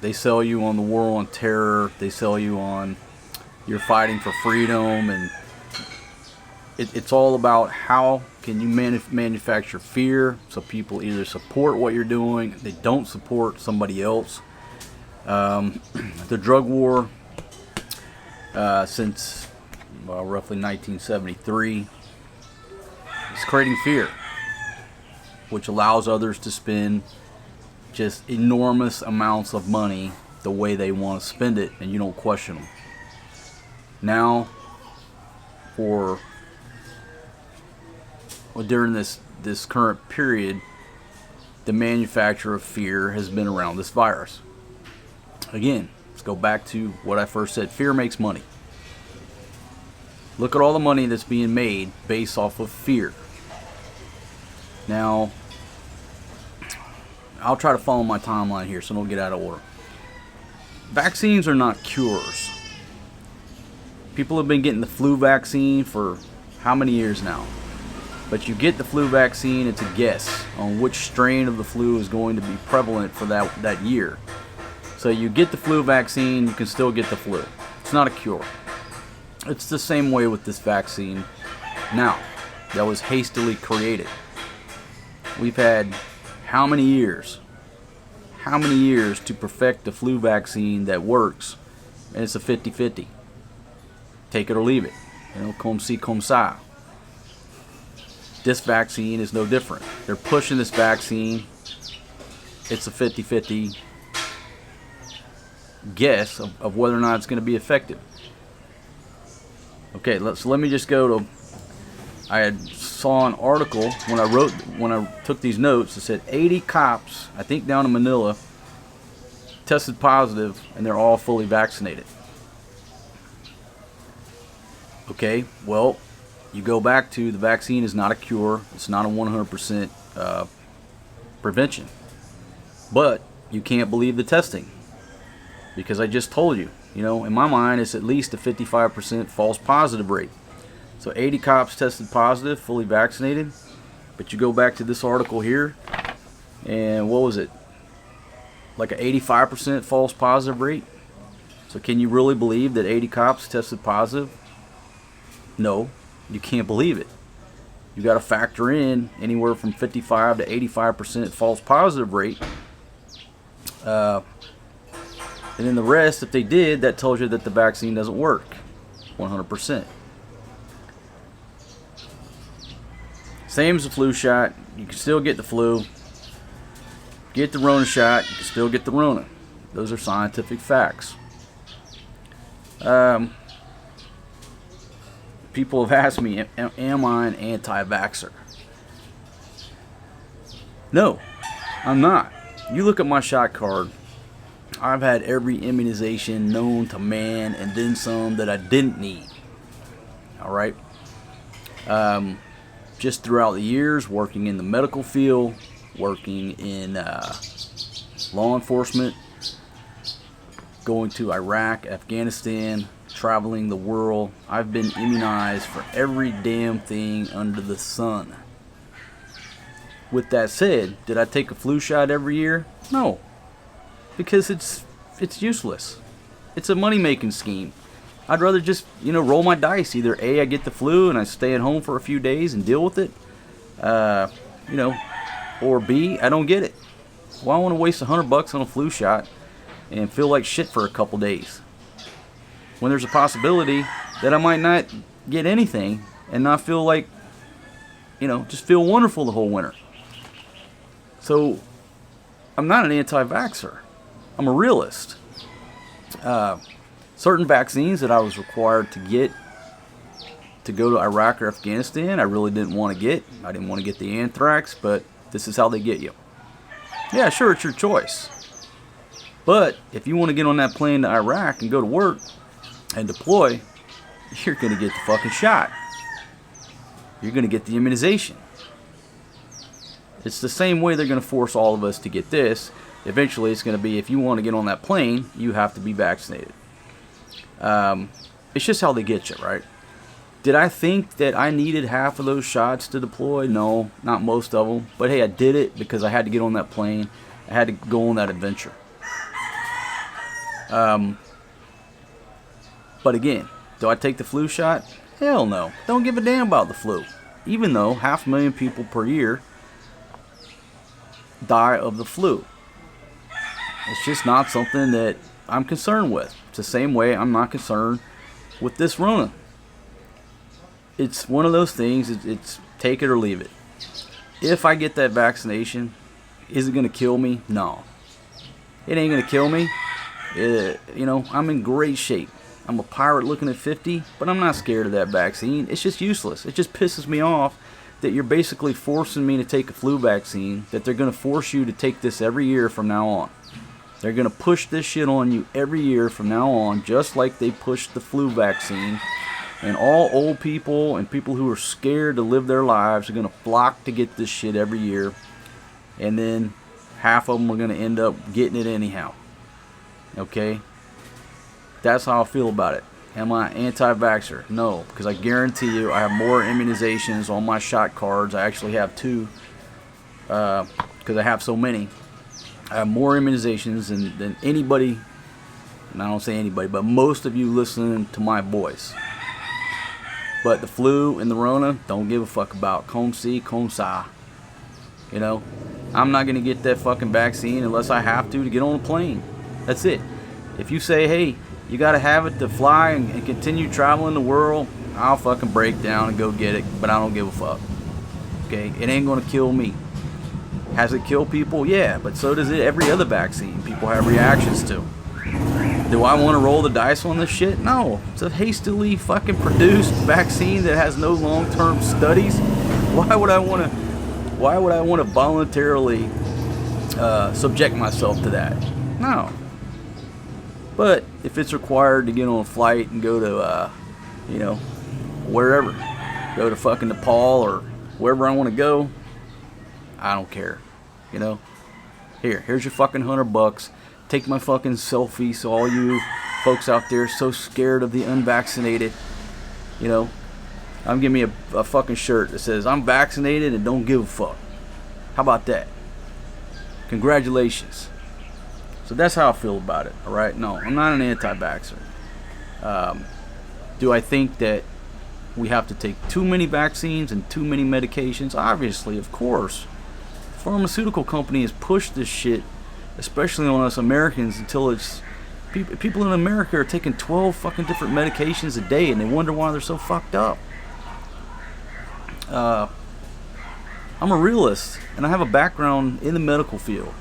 They sell you on the war on terror. They sell you on you're fighting for freedom, and it's all about how can you manufacture fear so people either support what you're doing, they don't support somebody else. The drug war since roughly 1973 is creating fear, which allows others to spend just enormous amounts of money the way they want to spend it, and you don't question them. Now, during this current period, the manufacture of fear has been around this virus. Again, let's go back to what I first said. Fear makes money. Look at all the money that's being made based off of fear. Now, I'll try to follow my timeline here so don't get out of order. Vaccines are not cures. People have been getting the flu vaccine for how many years now? But you get the flu vaccine, it's a guess on which strain of the flu is going to be prevalent for that year. So you get the flu vaccine, you can still get the flu. It's not a cure. It's the same way with this vaccine now that was hastily created. We've had how many years to perfect the flu vaccine that works, and it's a 50-50. Take it or leave it. Comme ci, comme ça. This vaccine is no different. They're pushing this vaccine. It's a 50-50 guess of whether or not it's going to be effective. Okay, let me just go to. I saw an article when I took these notes. It said 80 cops, I think down in Manila, tested positive, and they're all fully vaccinated. Okay, well, you go back to the vaccine is not a cure. It's not a 100% prevention. But you can't believe the testing. Because I just told you, in my mind, it's at least a 55% false positive rate. So 80 cops tested positive, fully vaccinated. But you go back to this article here, and what was it? Like an 85% false positive rate? So can you really believe that 80 cops tested positive? No, you can't believe it. You got to factor in anywhere from 55 to 85% false positive rate. And then the rest, if they did, that tells you that the vaccine doesn't work 100%. Same as the flu shot. You can still get the flu. Get the Rona shot, you can still get the Rona. Those are scientific facts. People have asked me, am I an anti-vaxxer? No, I'm not. You look at my shot card. I've had every immunization known to man and then some that I didn't need. Alright? Just throughout the years, working in the medical field, working in law enforcement, going to Iraq, Afghanistan, traveling the world, I've been immunized for every damn thing under the sun. With that said, did I take a flu shot every year? No. Because it's useless. It's a money-making scheme. I'd rather just, roll my dice. Either A, I get the flu and I stay at home for a few days and deal with it. Or B, I don't get it. Well, I want to waste $100 on a flu shot and feel like shit for a couple days, when there's a possibility that I might not get anything and not feel like, just feel wonderful the whole winter. So, I'm not an anti-vaxxer. I'm a realist. Certain vaccines that I was required to get to go to Iraq or Afghanistan, I really didn't want to get. I didn't want to get the anthrax, but this is how they get you. Yeah, sure, it's your choice. But if you want to get on that plane to Iraq and go to work and deploy, you're going to get the fucking shot. You're going to get the immunization. It's the same way they're going to force all of us to get this. Eventually, it's going to be, if you want to get on that plane, you have to be vaccinated. It's just how they get you, right? Did I think that I needed half of those shots to deploy? No, not most of them. But hey, I did it because I had to get on that plane. I had to go on that adventure. But again, do I take the flu shot? Hell no. Don't give a damn about the flu. Even though 500,000 people per year die of the flu. It's just not something that I'm concerned with. It's the same way I'm not concerned with this Rona. It's one of those things, it's take it or leave it. If I get that vaccination, is it going to kill me? No. It ain't going to kill me. I'm in great shape. I'm a pirate looking at 50, but I'm not scared of that vaccine. It's just useless. It just pisses me off that you're basically forcing me to take a flu vaccine, that they're going to force you to take this every year from now on. They're going to push this shit on you every year from now on, just like they pushed the flu vaccine. And all old people and people who are scared to live their lives are going to flock to get this shit every year. And then half of them are going to end up getting it anyhow. Okay? That's how I feel about it. Am I anti-vaxxer? No, because I guarantee you I have more immunizations on my shot cards. I actually have 2 because I have so many. I have more immunizations than anybody, and I don't say anybody, but most of you listening to my voice. But the flu and the Rona, don't give a fuck about. Comme ci, comme ça. You know, I'm not going to get that fucking vaccine unless I have to get on a plane. That's it. If you say, hey, you got to have it to fly and continue traveling the world, I'll fucking break down and go get it, but I don't give a fuck. Okay? It ain't going to kill me. Has it killed people? Yeah, but so does it every other vaccine people have reactions to. Do I want to roll the dice on this shit? No. It's a hastily fucking produced vaccine that has no long-term studies. Why would I want to voluntarily subject myself to that? No. But if it's required to get on a flight and go to, wherever, go to fucking Nepal or wherever I want to go, I don't care. You know, here's your fucking $100. Take my fucking selfie so all you folks out there so scared of the unvaccinated, I'm giving me a fucking shirt that says I'm vaccinated and don't give a fuck. How about that? Congratulations. So that's how I feel about it, alright? No, I'm not an anti-vaxxer. Do I think that we have to take too many vaccines and too many medications? Obviously, of course. Pharmaceutical companies push this shit, especially on us Americans, until it's... People in America are taking 12 fucking different medications a day, and they wonder why they're so fucked up. I'm a realist, and I have a background in the medical field.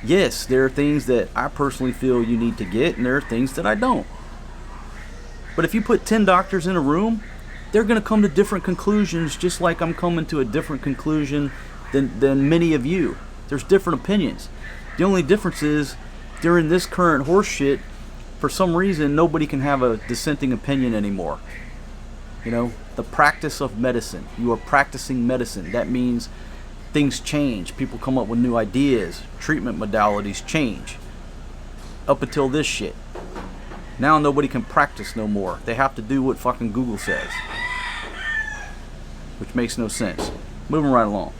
Yes, there are things that I personally feel you need to get, and there are things that I don't. But if you put 10 doctors in a room, they're going to come to different conclusions, just like I'm coming to a different conclusion than many of you. There's different opinions. The only difference is, during this current horse shit, for some reason, nobody can have a dissenting opinion anymore. The practice of medicine. You are practicing medicine. That means things change. People come up with new ideas. Treatment modalities change. Up until this shit. Now nobody can practice no more. They have to do what fucking Google says. Which makes no sense. Moving right along.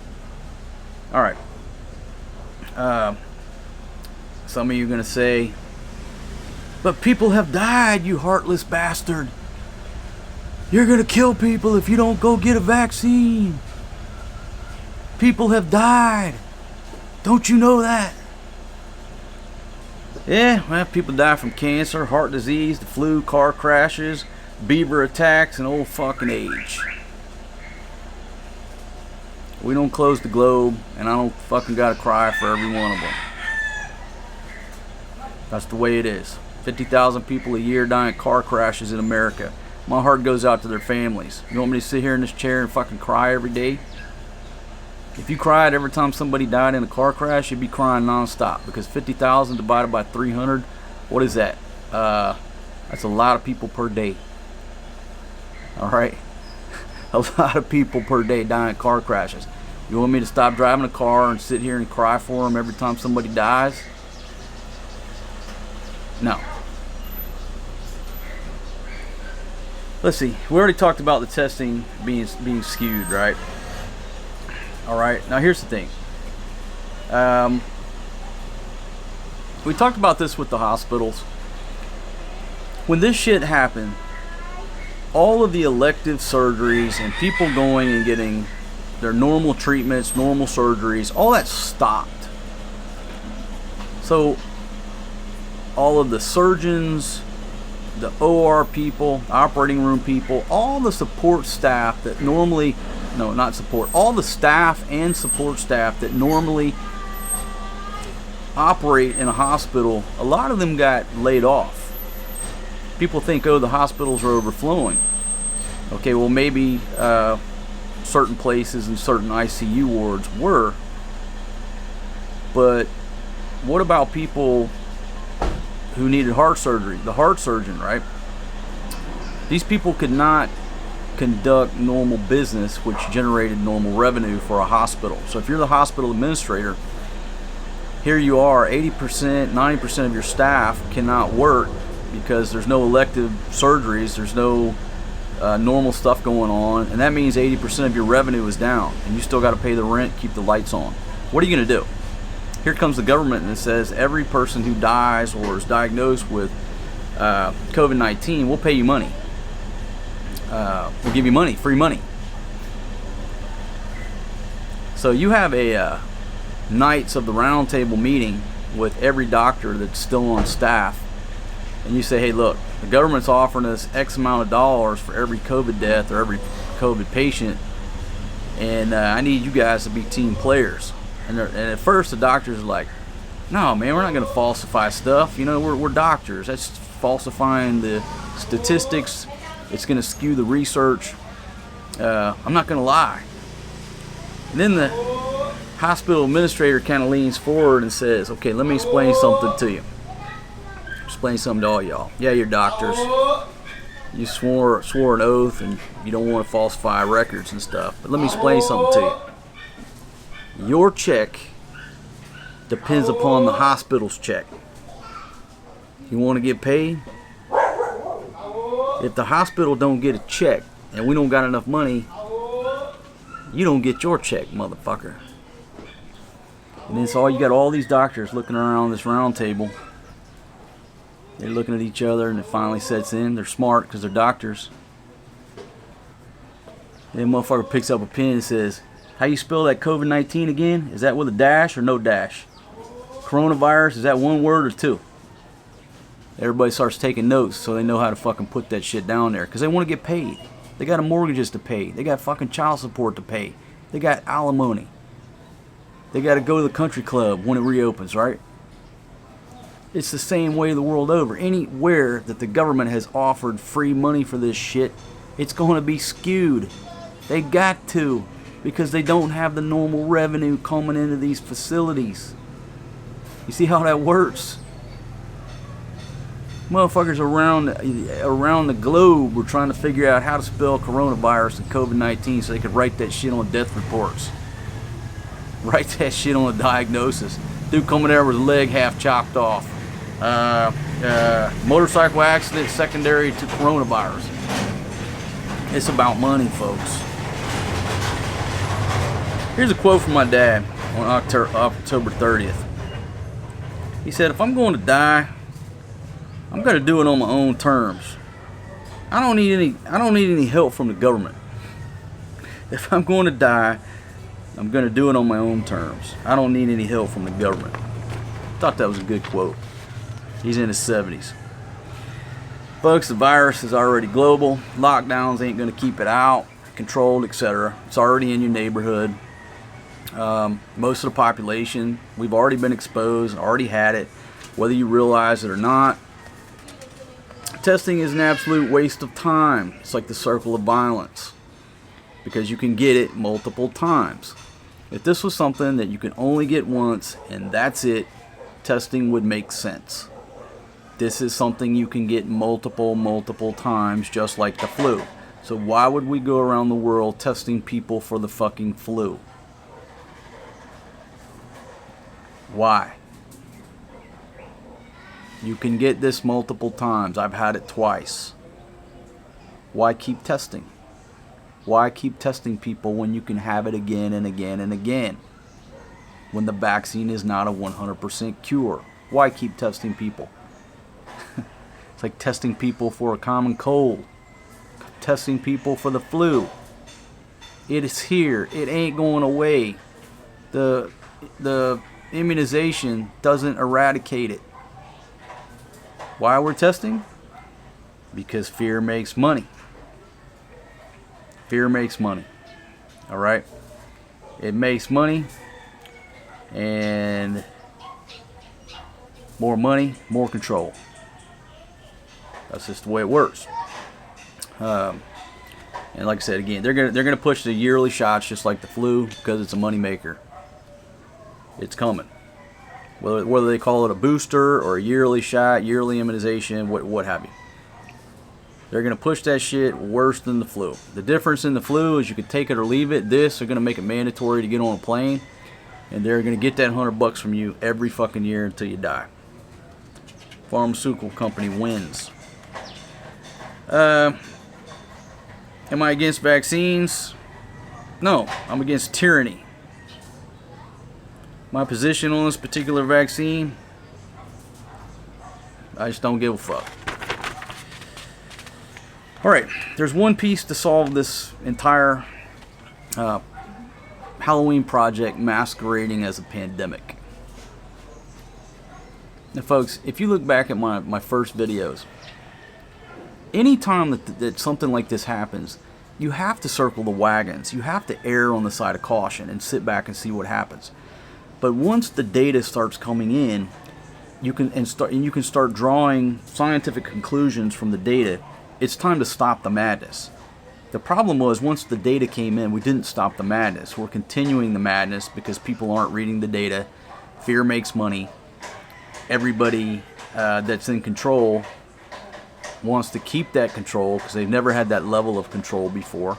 Alright. Some of you are going to say, but people have died, you heartless bastard. You're going to kill people if you don't go get a vaccine. People have died. Don't you know that? Yeah, well, people die from cancer, heart disease, the flu, car crashes, beaver attacks, and old fucking age. We don't close the globe, and I don't fucking gotta cry for every one of them. That's the way it is. 50,000 people a year die in car crashes in America. My heart goes out to their families. You want me to sit here in this chair and fucking cry every day? If you cried every time somebody died in a car crash, you'd be crying nonstop, because 50,000 divided by 300, what is that? That's a lot of people per day. Alright? A lot of people per day die in car crashes. You want me to stop driving a car and sit here and cry for them every time somebody dies? No. Let's see. We already talked about the testing being skewed, right? Alright, now here's the thing. We talked about this with the hospitals. When this shit happened, all of the elective surgeries and people going and getting their normal treatments, normal surgeries, all that stopped. So all of the surgeons, the OR people, operating room people, all the support staff that normally, no, not support, all the staff and support staff that normally operate in a hospital, a lot of them got laid off. People think, oh, the hospitals are overflowing. Okay, well, maybe certain places and certain ICU wards were, but what about people who needed heart surgery? The heart surgeon, right? These people could not conduct normal business, which generated normal revenue for a hospital. So if you're the hospital administrator, here you are, 80%, 90% of your staff cannot work because there's no elective surgeries, there's no normal stuff going on, and that means 80% of your revenue is down, and you still got to pay the rent, keep the lights on. What are you going to do? Here comes the government and it says every person who dies or is diagnosed with COVID-19, we'll pay you money. We'll give you money, free money. So you have a Knights of the Round Table meeting with every doctor that's still on staff, and you say, hey, look, the government's offering us X amount of dollars for every COVID death or every COVID patient, and I need you guys to be team players. And at first the doctors are like, no, man, we're not going to falsify stuff. You know, we're doctors. That's falsifying the statistics. It's going to skew the research. I'm not going to lie. And then the hospital administrator kind of leans forward and says, okay, let me explain something to you. Explain something to all y'all. Yeah, you're doctors. You swore an oath and you don't want to falsify records and stuff. But let me explain something to you. Your check depends upon the hospital's check. You want to get paid? If the hospital don't get a check and we don't got enough money, you don't get your check, motherfucker. And then so you got all these doctors looking around this round table. They're looking at each other, and it finally sets in. They're smart because they're doctors. Then motherfucker picks up a pen and says, how you spell that COVID-19 again? Is that with a dash or no dash? Coronavirus, is that one word or two? Everybody starts taking notes so they know how to fucking put that shit down there, because they want to get paid. They got mortgages to pay. They got fucking child support to pay. They got alimony. They got to go to the country club when it reopens, right? It's the same way the world over. Anywhere that the government has offered free money for this shit, it's going to be skewed. They got to, because they don't have the normal revenue coming into these facilities. You see how that works? Motherfuckers around the globe were trying to figure out how to spell coronavirus and COVID-19 so they could write that shit on death reports. Write that shit on a diagnosis. Dude coming there with his leg half chopped off. Motorcycle accident secondary to coronavirus. It's about money, folks. Here's a quote from my dad on October 30th. He said, if I'm going to die, I'm going to do it on my own terms. I don't need any help from the government. If I'm going to die, I'm going to do it on my own terms. I don't need any help from the government. Thought that was a good quote. He's in his 70s. Folks, the virus is already global. Lockdowns ain't going to keep it out, controlled, etc. It's already in your neighborhood. Most of the population, we've already been exposed, already had it. Whether you realize it or not, testing is an absolute waste of time. It's like the circle of violence, because you can get it multiple times. If this was something that you can only get once and that's it, testing would make sense. This is something you can get multiple times, just like the flu. So why would we go around the world testing people for the fucking flu? Why? You can get this multiple times. I've had it twice. Why keep testing? Why keep testing people when you can have it again and again and again? When the vaccine is not a 100% cure. Why keep testing people? It's like testing people for a common cold. Testing people for the flu. It is here. It ain't going away. The immunization doesn't eradicate it. Why we're testing? Because fear makes money. Fear makes money. Alright? It makes money. And more money, more control. That's just the way it works. And like I said again, they're gonna push the yearly shots just like the flu, because it's a money maker. It's coming. Whether they call it a booster or a yearly shot, yearly immunization, what have you. They're going to push that shit worse than the flu. The difference in the flu is you can take it or leave it. This, they're going to make it mandatory to get on a plane. And they're going to get that $100 from you every fucking year until you die. Pharmaceutical company wins. Am I against vaccines? No, I'm against tyranny. My position on this particular vaccine, I just don't give a fuck. Alright, there's one piece to solve this entire Halloween project masquerading as a pandemic. Now folks, if you look back at my first videos, anytime that something like this happens, you have to circle the wagons. You have to err on the side of caution and sit back and see what happens. But once the data starts coming in, you can start drawing scientific conclusions from the data. It's time to stop the madness. The problem was, once the data came in, we didn't stop the madness. We're continuing the madness because people aren't reading the data. Fear makes money. Everybody that's in control wants to keep that control because they've never had that level of control before.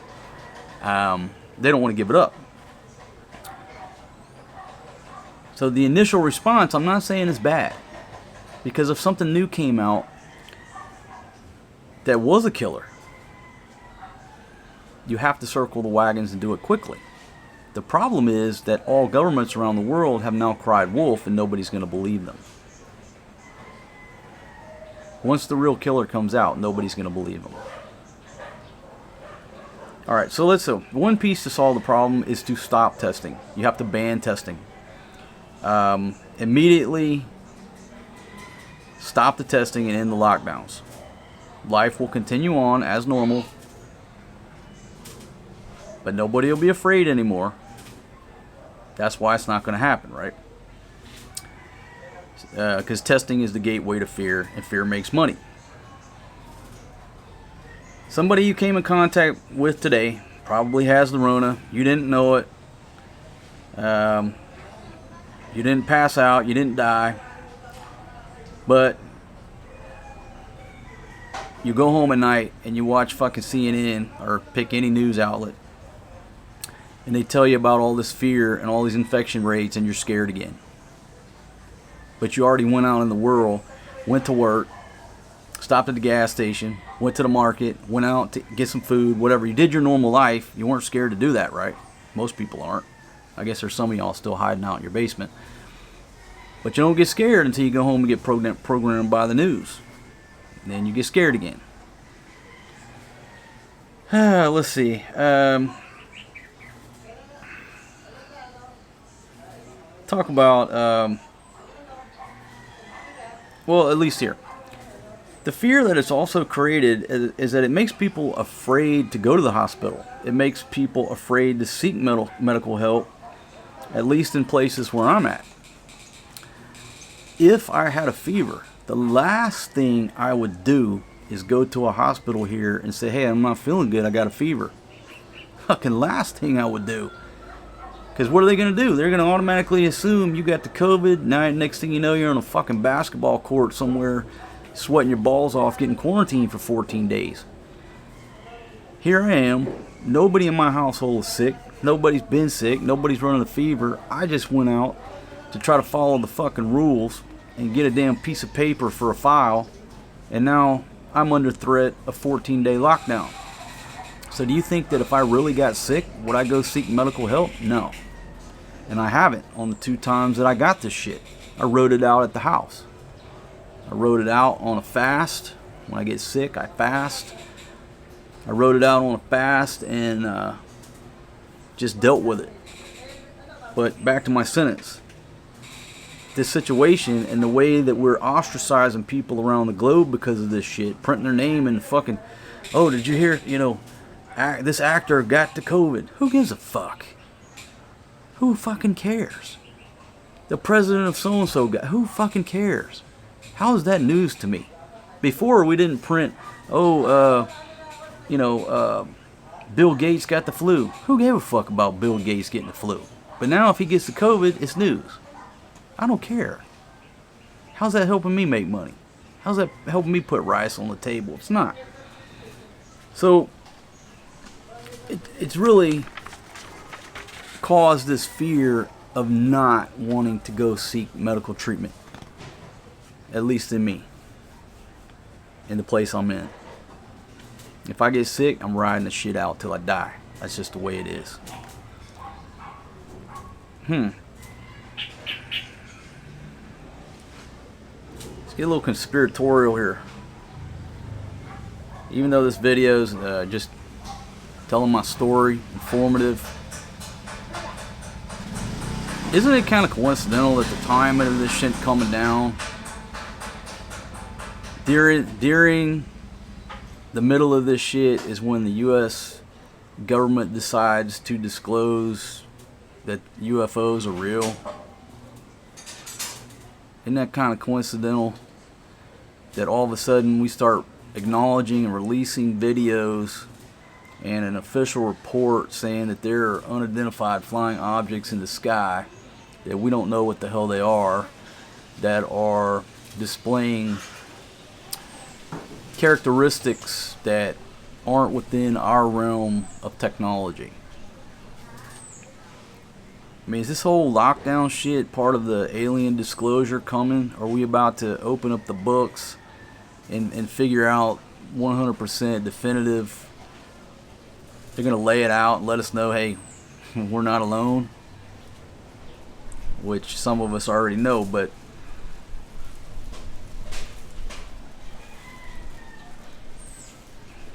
They don't want to give it up. So the initial response, I'm not saying is bad, because if something new came out that was a killer, you have to circle the wagons and do it quickly. The problem is that all governments around the world have now cried wolf, and nobody's going to believe them. Once the real killer comes out, nobody's going to believe them. Alright, so one piece to solve the problem is to stop testing. You have to ban testing. Immediately stop the testing and end the lockdowns. Life will continue on as normal, but nobody will be afraid anymore. That's why it's not going to happen, right? Because testing is the gateway to fear, and fear makes money. Somebody you came in contact with today probably has the Rona. You didn't know it. You didn't pass out. You didn't die. But you go home at night and you watch fucking CNN or pick any news outlet, and they tell you about all this fear and all these infection rates, and you're scared again. But you already went out in the world, went to work, stopped at the gas station, went to the market, went out to get some food, whatever. You did your normal life. You weren't scared to do that, right? Most people aren't. I guess there's some of y'all still hiding out in your basement. But you don't get scared until you go home and get programmed by the news. And then you get scared again. Let's see. Talk about... well, at least here. The fear that it's also created is that it makes people afraid to go to the hospital. It makes people afraid to seek medical help, at least in places where I'm at. if I had a fever, the last thing I would do is go to a hospital here and say, hey, I'm not feeling good, I got a fever. Fucking last thing I would do. Because what are they going to do? They're going to automatically assume you got the COVID. Now, next thing you know, you're on a fucking basketball court somewhere, sweating your balls off, getting quarantined for 14 days. Here I am. Nobody in my household is sick. Nobody's been sick. Nobody's running a fever. I just went out to try to follow the fucking rules and get a damn piece of paper for a file. And now I'm under threat of 14-day lockdown. So do you think that if I really got sick, would I go seek medical help? No. And I haven't on the 2 times that I got this shit. I wrote it out at the house. I wrote it out on a fast. When I get sick, I fast. I wrote it out on a fast and just dealt with it. But back to my sentence. This situation and the way that we're ostracizing people around the globe because of this shit, printing their name and fucking, oh, did you hear, this actor got the COVID. Who gives a fuck? Who fucking cares? The president of so-and-so got, who fucking cares? How is that news to me? Before we didn't print, Bill Gates got the flu. Who gave a fuck about Bill Gates getting the flu? But now if he gets the COVID, it's news. I don't care. How's that helping me make money? How's that helping me put rice on the table? It's not. So, it's really caused this fear of not wanting to go seek medical treatment. At least in me. In the place I'm in. If I get sick, I'm riding the shit out till I die. That's just the way it is. Let's get a little conspiratorial here. Even though this video is just telling my story, informative. Isn't it kind of coincidental that the timing of this shit coming down during the middle of this shit is when the U.S. government decides to disclose that UFOs are real? Isn't that kind of coincidental that all of a sudden we start acknowledging and releasing videos and an official report saying that there are unidentified flying objects in the sky that we don't know what the hell they are, that are displaying characteristics that aren't within our realm of technology? I mean, is this whole lockdown shit part of the alien disclosure coming? Are we about to open up the books and figure out 100% definitive? They're going to lay it out and let us know, hey, we're not alone. Which some of us already know, but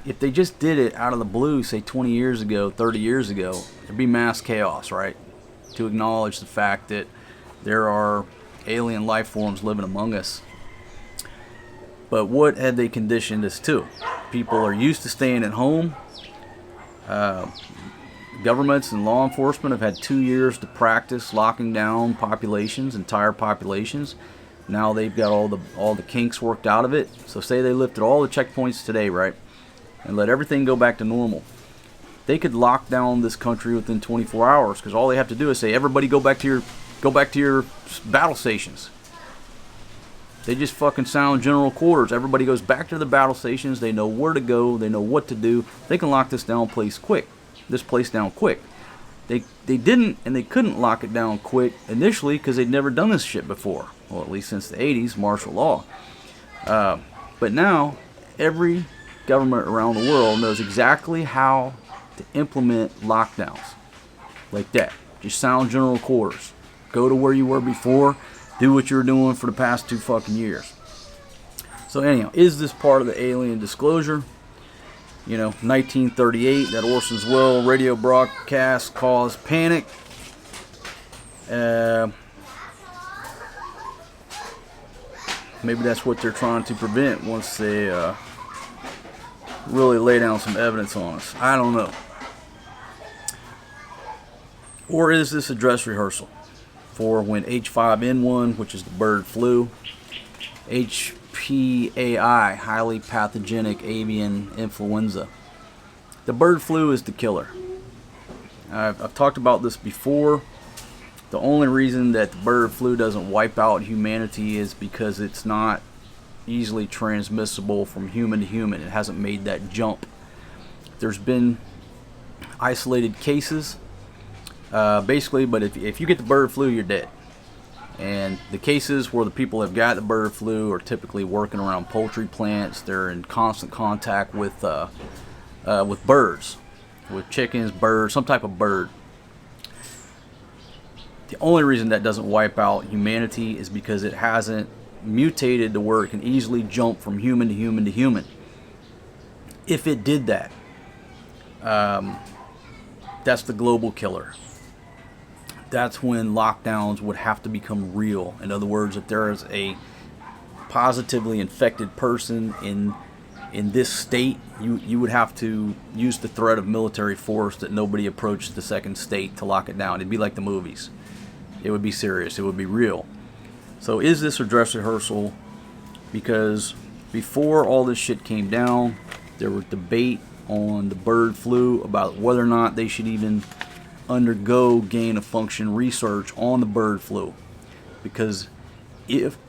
if they just did it out of the blue, say 20 years ago, 30 years ago, there'd be mass chaos, right? To acknowledge the fact that there are alien life forms living among us. But what had they conditioned us to? People are used to staying at home. Governments and law enforcement have had 2 years to practice locking down populations, entire populations. Now they've got all the kinks worked out of it. So say they lifted all the checkpoints today, right? And let everything go back to normal. They could lock down this country within 24 hours because all they have to do is say, everybody go back to your battle stations. They just fucking sound general quarters. Everybody goes back to the battle stations. They know where to go. They know what to do. They can lock this place down quick. They didn't and they couldn't lock it down quick initially because they'd never done this shit before. Well, at least since the 80s, martial law. But now, every government around the world knows exactly how to implement lockdowns. Like that. Just sound general quarters. Go to where you were before. Do what you were doing for the past 2 fucking years. So anyhow, is this part of the alien disclosure? 1938, that Orson Welles radio broadcast caused panic. Maybe that's what they're trying to prevent once they really lay down some evidence on us. I don't know. Or is this a dress rehearsal? for when H5N1, which is the bird flu, HPAI, highly pathogenic avian influenza. The bird flu is the killer. I've talked about this before. The only reason that the bird flu doesn't wipe out humanity is because it's not easily transmissible from human to human. It hasn't made that jump. There's been isolated cases, basically, but if you get the bird flu, you're dead. And the cases where the people have got the bird flu are typically working around poultry plants. They're in constant contact with birds, with chickens, birds, some type of bird. The only reason that doesn't wipe out humanity is because it hasn't mutated to where it can easily jump from human to human to human. If it did that, that's the global killer. That's when lockdowns would have to become real. In other words, if there is a positively infected person in this state, you would have to use the threat of military force that nobody approached the second state to lock it down. It'd be like the movies. It would be serious. It would be real. So is this a dress rehearsal? Because before all this shit came down, there was debate on the bird flu about whether or not they should even undergo gain of function research on the bird flu. Because if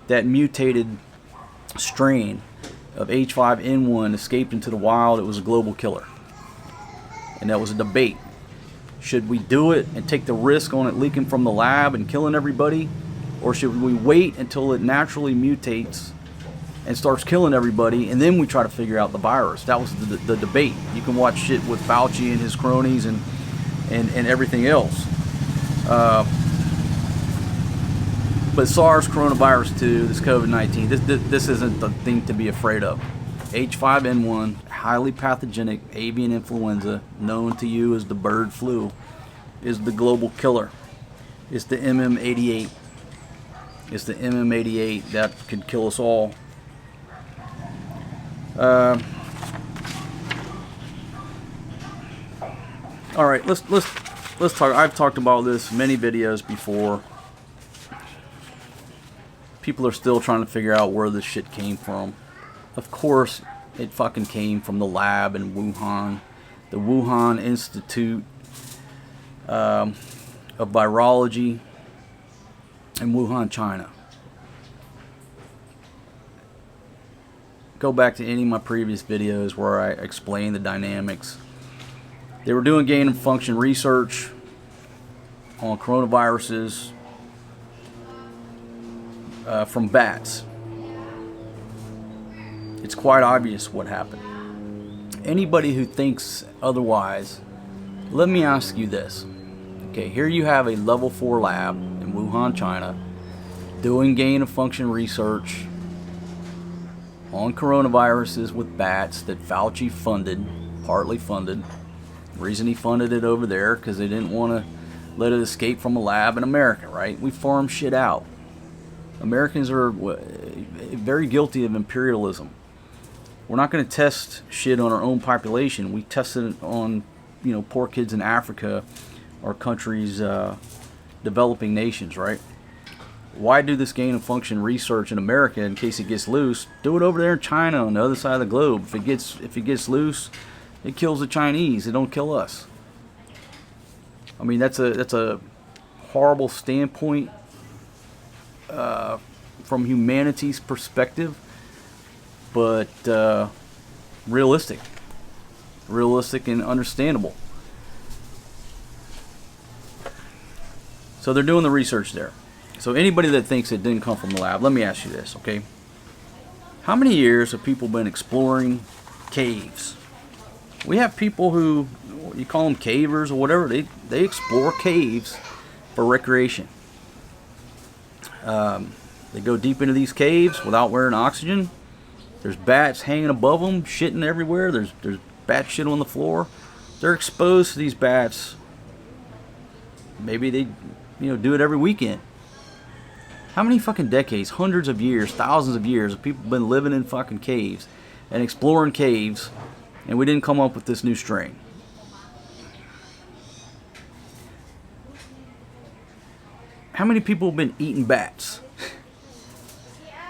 that mutated strain of H5N1 escaped into the wild, it was a global killer. And that was a debate. Should we do it and take the risk on it leaking from the lab and killing everybody? Or should we wait until it naturally mutates and starts killing everybody, and then we try to figure out the virus? That was the debate. You can watch shit with Fauci and his cronies and everything else. But SARS, coronavirus 2, this COVID-19, this isn't the thing to be afraid of. H5N1, highly pathogenic avian influenza, known to you as the bird flu, is the global killer. It's the MM88. It's the MM88 that could kill us all. All right, let's talk. I've talked about this in many videos before. People are still trying to figure out where this shit came from. Of course, it fucking came from the lab in Wuhan, the Wuhan Institute of Virology in Wuhan, China. Go back to any of my previous videos where I explain the dynamics. They were doing gain of function research on coronaviruses from bats. It's quite obvious what happened. Anybody who thinks otherwise, let me ask you this. Okay, here you have a level 4 lab in Wuhan, China, doing gain of function research on coronaviruses with bats that Fauci funded, partly funded. The reason he funded it over there because they didn't want to let it escape from a lab in America, right? We farm shit out. Americans are very guilty of imperialism. We're not going to test shit on our own population. We test it on, poor kids in Africa or countries, developing nations, right? Why do this gain of function research in America in case it gets loose? Do it over there in China on the other side of the globe. If it gets loose, it kills the Chinese. It don't kill us. I mean, that's a horrible standpoint from humanity's perspective, but realistic and understandable. So they're doing the research there. So anybody that thinks it didn't come from the lab, let me ask you this, okay? How many years have people been exploring caves? We have people who, you call them cavers or whatever, they explore caves for recreation. They go deep into these caves without wearing oxygen. There's bats hanging above them, shitting everywhere. There's bat shit on the floor. They're exposed to these bats. Maybe they, do it every weekend. How many fucking decades, hundreds of years, thousands of years have people been living in fucking caves and exploring caves, and we didn't come up with this new strain? How many people have been eating bats?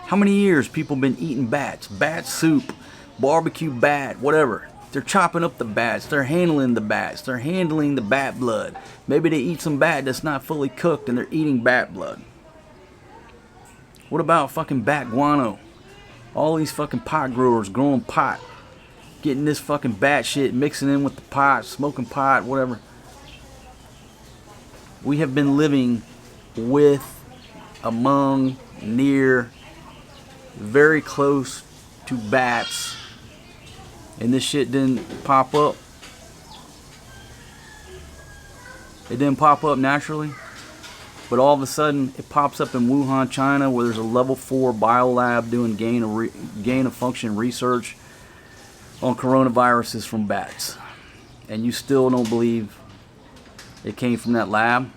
How many years people have been eating bats? Bat soup, barbecue bat, whatever. They're chopping up the bats. They're handling the bats. They're handling the bat blood. Maybe they eat some bat that's not fully cooked and they're eating bat blood. What about fucking bat guano? All these fucking pot growers growing pot. Getting this fucking bat shit, mixing in with the pot, smoking pot, whatever. We have been living with, among, near, very close to bats, and this shit didn't pop up. It didn't pop up naturally, but all of a sudden it pops up in Wuhan, China, where there's a level 4 biolab doing gain of function research on coronaviruses from bats, and you still don't believe it came from that lab?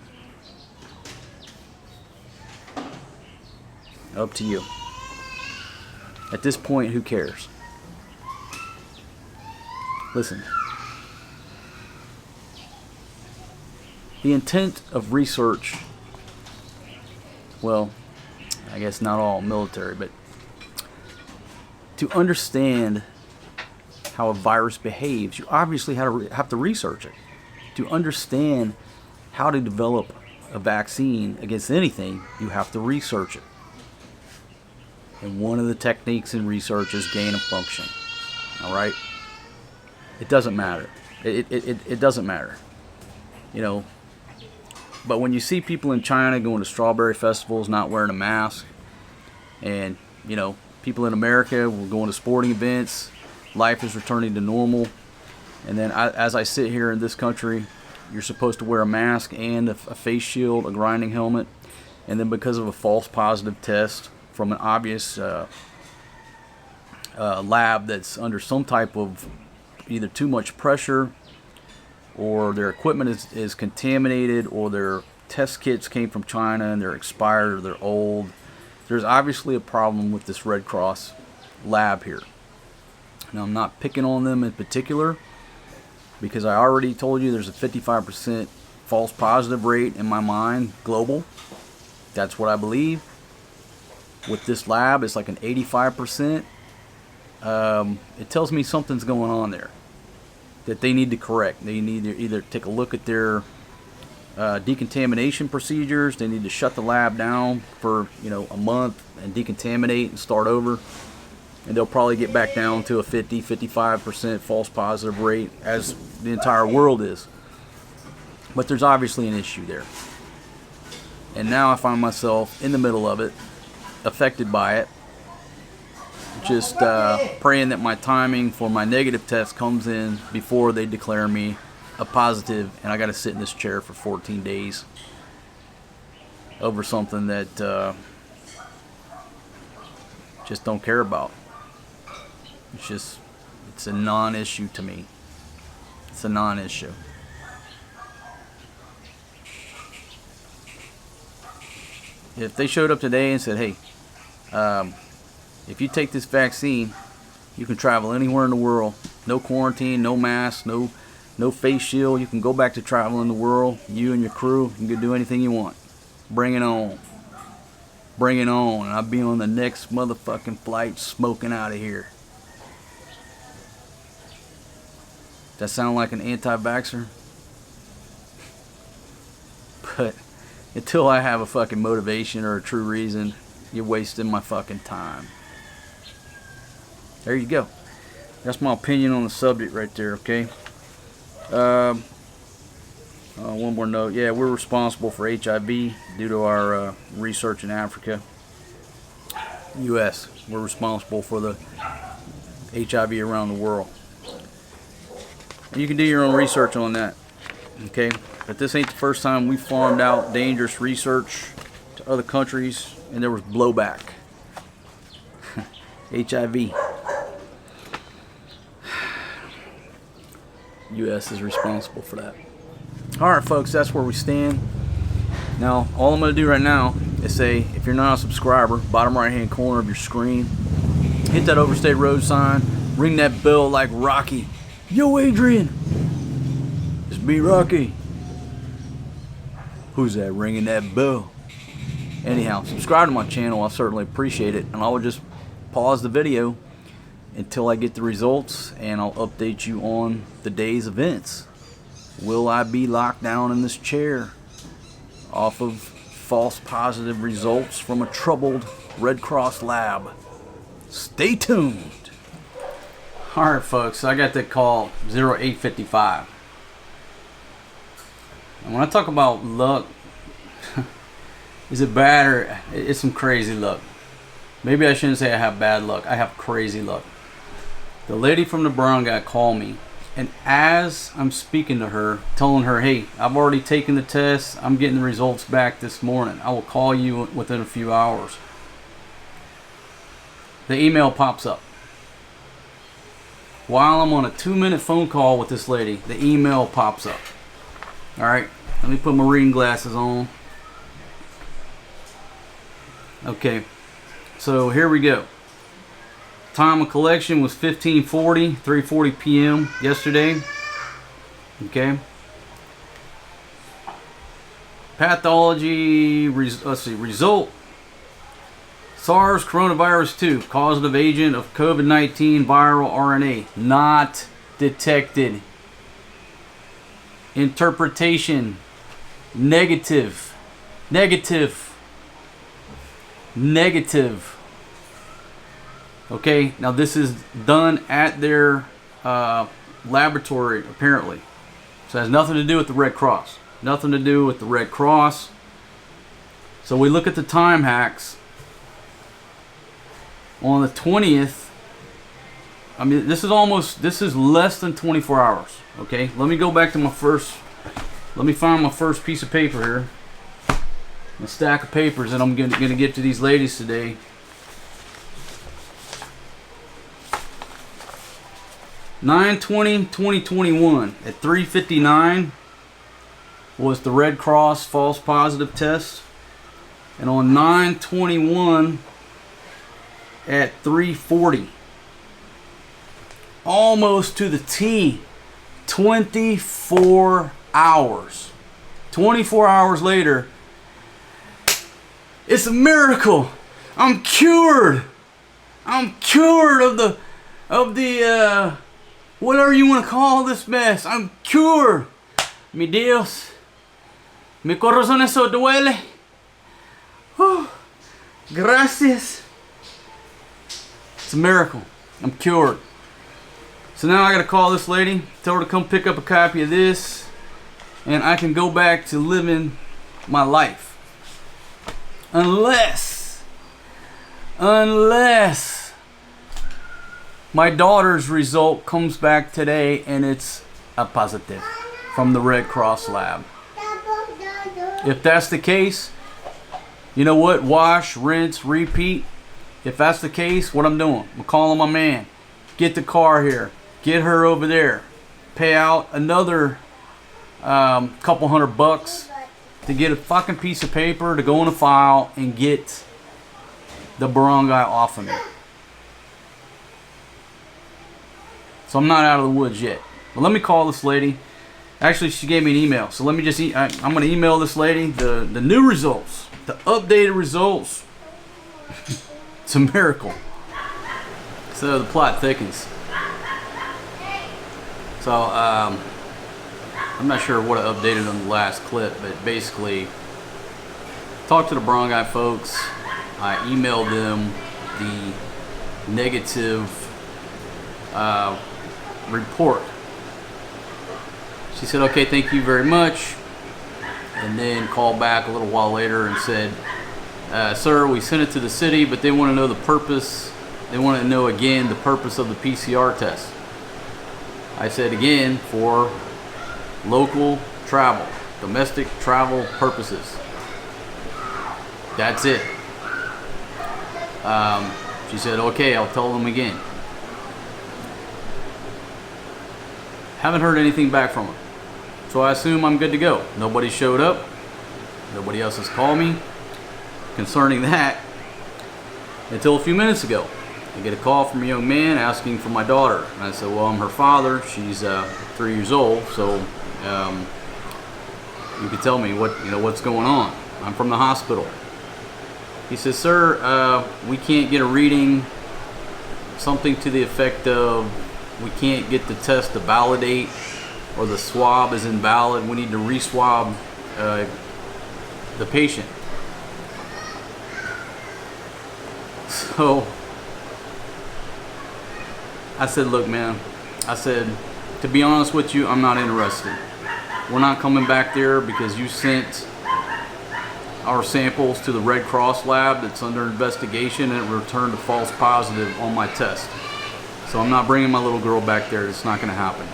Up to you. At this point, who cares? Listen. The intent of research, well, I guess not all military, but to understand how a virus behaves, you obviously have to research it. To understand how to develop a vaccine against anything, you have to research it. And one of the techniques in research is gain of function. All right? It doesn't matter. It doesn't matter. You know, but when you see people in China going to strawberry festivals not wearing a mask, and, you know, people in America were going to sporting events, life is returning to normal, and then as I sit here in this country, you're supposed to wear a mask and a face shield, a grinding helmet, and then because of a false positive test from an obvious lab that's under some type of either too much pressure, or their equipment is contaminated, or their test kits came from China and they're expired or they're old. There's obviously a problem with this Red Cross lab here. Now, I'm not picking on them in particular, because I already told you there's a 55% false positive rate in my mind, global. That's what I believe. With this lab, it's like an 85%. It tells me something's going on there that they need to correct. They need to either take a look at their decontamination procedures. They need to shut the lab down for, you know, a month and decontaminate and start over. And they'll probably get back down to a 50-55% false positive rate, as the entire world is. But there's obviously an issue there. And now I find myself in the middle of it, affected by it, just praying that my timing for my negative test comes in before they declare me a positive, and I got to sit in this chair for 14 days over something that just don't care about. It's a non-issue to me. It's a non-issue. If they showed up today and said, hey, if you take this vaccine, you can travel anywhere in the world. No quarantine, no mask, no face shield. You can go back to traveling the world. You and your crew, you can do anything you want. Bring it on. Bring it on. And I'll be on the next motherfucking flight smoking out of here. That sound like an anti-vaxxer? But until I have a fucking motivation or a true reason, you're wasting my fucking time. There you go. That's my opinion on the subject right there, okay? One more note. Yeah, we're responsible for HIV due to our research in Africa. U.S. We're responsible for the HIV around the world. You can do your own research on that, okay? But this ain't the first time we farmed out dangerous research to other countries and there was blowback. HIV. U.S. is responsible for that. Alright, folks, that's where we stand. Now, all I'm going to do right now is say, if you're not a subscriber, bottom right hand corner of your screen, hit that overstay road sign, ring that bell like Rocky. Yo, Adrian! It's me, Rocky. Who's that ringing that bell? Anyhow, subscribe to my channel. I certainly appreciate it. And I will just pause the video until I get the results, and I'll update you on the day's events. Will I be locked down in this chair off of false positive results from a troubled Red Cross lab? Stay tuned. Alright folks, I got that call 0855. And when I talk about luck, is it bad or it's some crazy luck? Maybe I shouldn't say I have bad luck. I have crazy luck. The lady from the barangay called me, and as I'm speaking to her, telling her, hey, I've already taken the test, I'm getting the results back this morning, I will call you within a few hours. The email pops up. While I'm on a 2-minute phone call with this lady, the email pops up. Alright, let me put my reading glasses on. Okay, so here we go. Time of collection was 15:40, 3:40 p.m. yesterday. Okay. Pathology, let's see, result. SARS coronavirus 2, causative agent of COVID-19 viral RNA, not detected. Interpretation, negative, negative, negative. Okay, now this is done at their laboratory, apparently. So it has nothing to do with the Red Cross. Nothing to do with the Red Cross. So we look at the time hacks. On the 20th, I mean, this is less than 24 hours. Okay, let me go back to let me find my first piece of paper here. A stack of papers that I'm gonna get to these ladies today. (9/20/2021) at 3:59 was the Red Cross false positive test, and on 9/21 at 3:40, almost to the T, 24 hours. 24 hours later, it's a miracle. I'm cured. I'm cured of the whatever you want to call this mess. I'm cured. Mi Dios. Mi corazón eso duele. Gracias. It's a miracle. I'm cured. So now I gotta call this lady, tell her to come pick up a copy of this, and I can go back to living my life. Unless my daughter's result comes back today and it's a positive from the Red Cross lab. If that's the case, you know what? Wash, rinse, repeat. If that's the case, what I'm doing, I'm calling my man. Get the car here. Get her over there. Pay out another couple $100 to get a fucking piece of paper to go in a file and get the barangay off of me. So I'm not out of the woods yet. But let me call this lady. Actually, she gave me an email. So let me just, I'm going to email this lady the new results. The updated results. It's a miracle. So the plot thickens. So, I'm not sure what I updated on the last clip, but basically, talked to the barangay folks. I emailed them the negative report. She said, okay, thank you very much. And then called back a little while later and said, sir, we sent it to the city, but they want to know the purpose. They want to know again the purpose of the PCR test. I said again, for local travel, domestic travel purposes. That's it. She said, okay, I'll tell them again. Haven't heard anything back from her. So I assume I'm good to go. Nobody showed up. Nobody else has called me concerning that until a few minutes ago. I get a call from a young man asking for my daughter. And I said, well, I'm her father. She's 3 years old, so you could tell me what's going on. I'm from the hospital. He says, sir, we can't get a reading, something to the effect of, we can't get the test to validate, or the swab is invalid. We need to re-swab the patient. So I said, look, man, I said, to be honest with you, I'm not interested. We're not coming back there because you sent our samples to the Red Cross lab that's under investigation and it returned a false positive on my test. So I'm not bringing my little girl back there. It's not going to happen.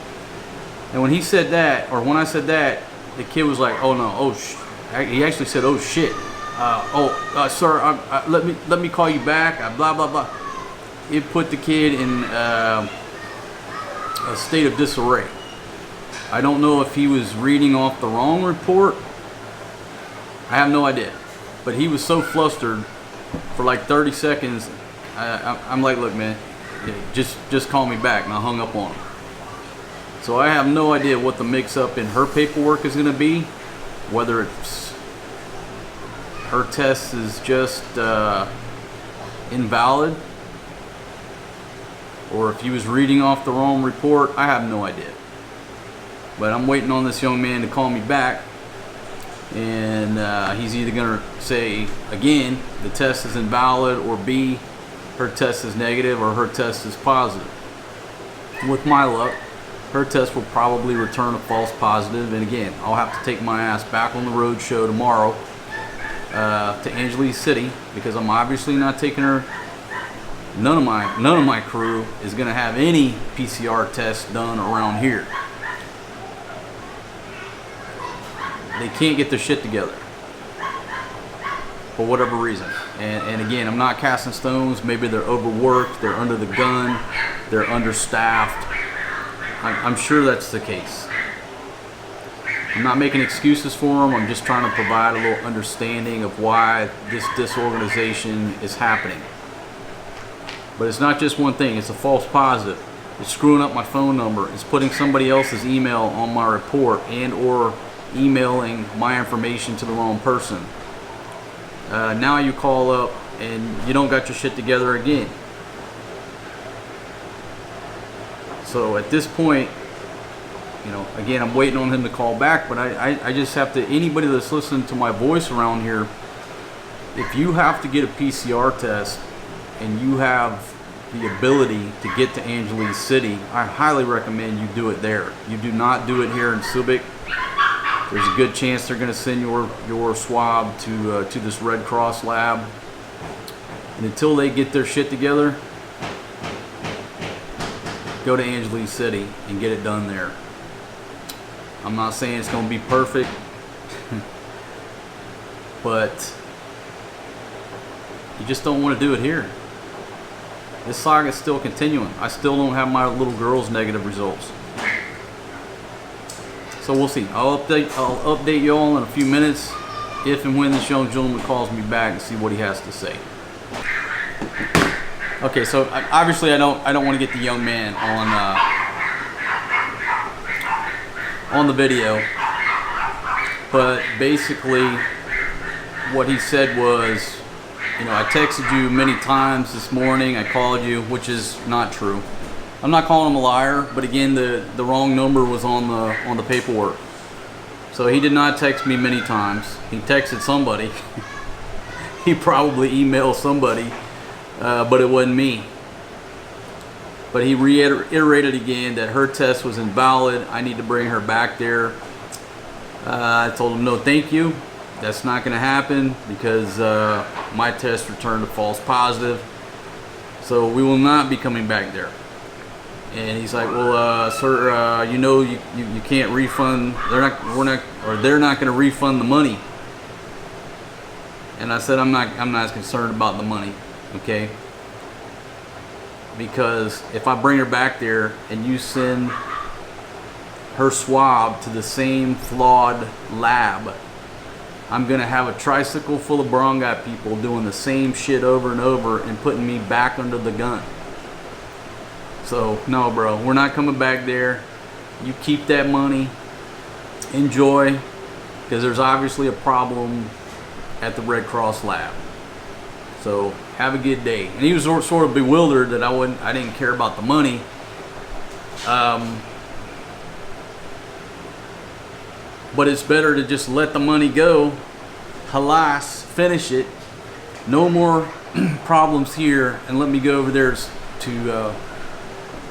And when he said that, or when I said that, the kid was like, oh no, he actually said, oh shit. Sir, let me call you back. Blah, blah, blah. It put the kid in a state of disarray. I don't know if he was reading off the wrong report. I have no idea. But he was so flustered for like 30 seconds. I'm like, look, man, just call me back. And I hung up on him. So I have no idea what the mix-up in her paperwork is going to be. Whether it's her test is just invalid, or if he was reading off the wrong report. I have no idea. But I'm waiting on this young man to call me back, and he's either going to say, again, the test is invalid, or B, her test is negative, or her test is positive. With my luck, her test will probably return a false positive, and again, I'll have to take my ass back on the road show tomorrow to Angeles City, because I'm obviously not taking her. None of my crew is going to have any PCR tests done around here. They can't get their shit together for whatever reason. And again, I'm not casting stones. Maybe they're overworked, they're under the gun, they're understaffed. I'm sure that's the case. I'm not making excuses for them. I'm just trying to provide a little understanding of why this disorganization is happening. But it's not just one thing. It's a false positive. It's screwing up my phone number. It's putting somebody else's email on my report, and or emailing my information to the wrong person. Now you call up and you don't got your shit together again. So at this point, you know, again, I'm waiting on him to call back, but I just have to, anybody that's listening to my voice around here, if you have to get a PCR test and you have the ability to get to Angeles City, I highly recommend you do it there. You do not do it here in Subic. There's a good chance they're going to send your swab to this Red Cross lab. And until they get their shit together, go to Angeles City and get it done there. I'm not saying it's going to be perfect, but you just don't want to do it here. This saga is still continuing. I still don't have my little girl's negative results. So we'll see. I'll update you all in a few minutes if and when this young gentleman calls me back and see what he has to say. Okay, so obviously I don't want to get the young man on the video, but basically what he said was, you know, I texted you many times this morning, I called you, which is not true. I'm not calling him a liar, but again, the wrong number was on the paperwork. So he did not text me many times. He texted somebody. He probably emailed somebody, but it wasn't me. But he reiterated again that her test was invalid. I need to bring her back there. I told him no, thank you. That's not going to happen because my test returned a false positive. So we will not be coming back there. And he's like, well, sir, you know, you can't refund. They're not going to refund the money. And I said, I'm not as concerned about the money, okay? Because if I bring her back there and you send her swab to the same flawed lab, I'm going to have a tricycle full of barangay people doing the same shit over and over and putting me back under the gun. So, no, bro, we're not coming back there. You keep that money. Enjoy, because there's obviously a problem at the Red Cross lab. So have a good day. And he was sort of bewildered that I didn't care about the money. But it's better to just let the money go. Halas, finish it. No more problems here, and let me go over there to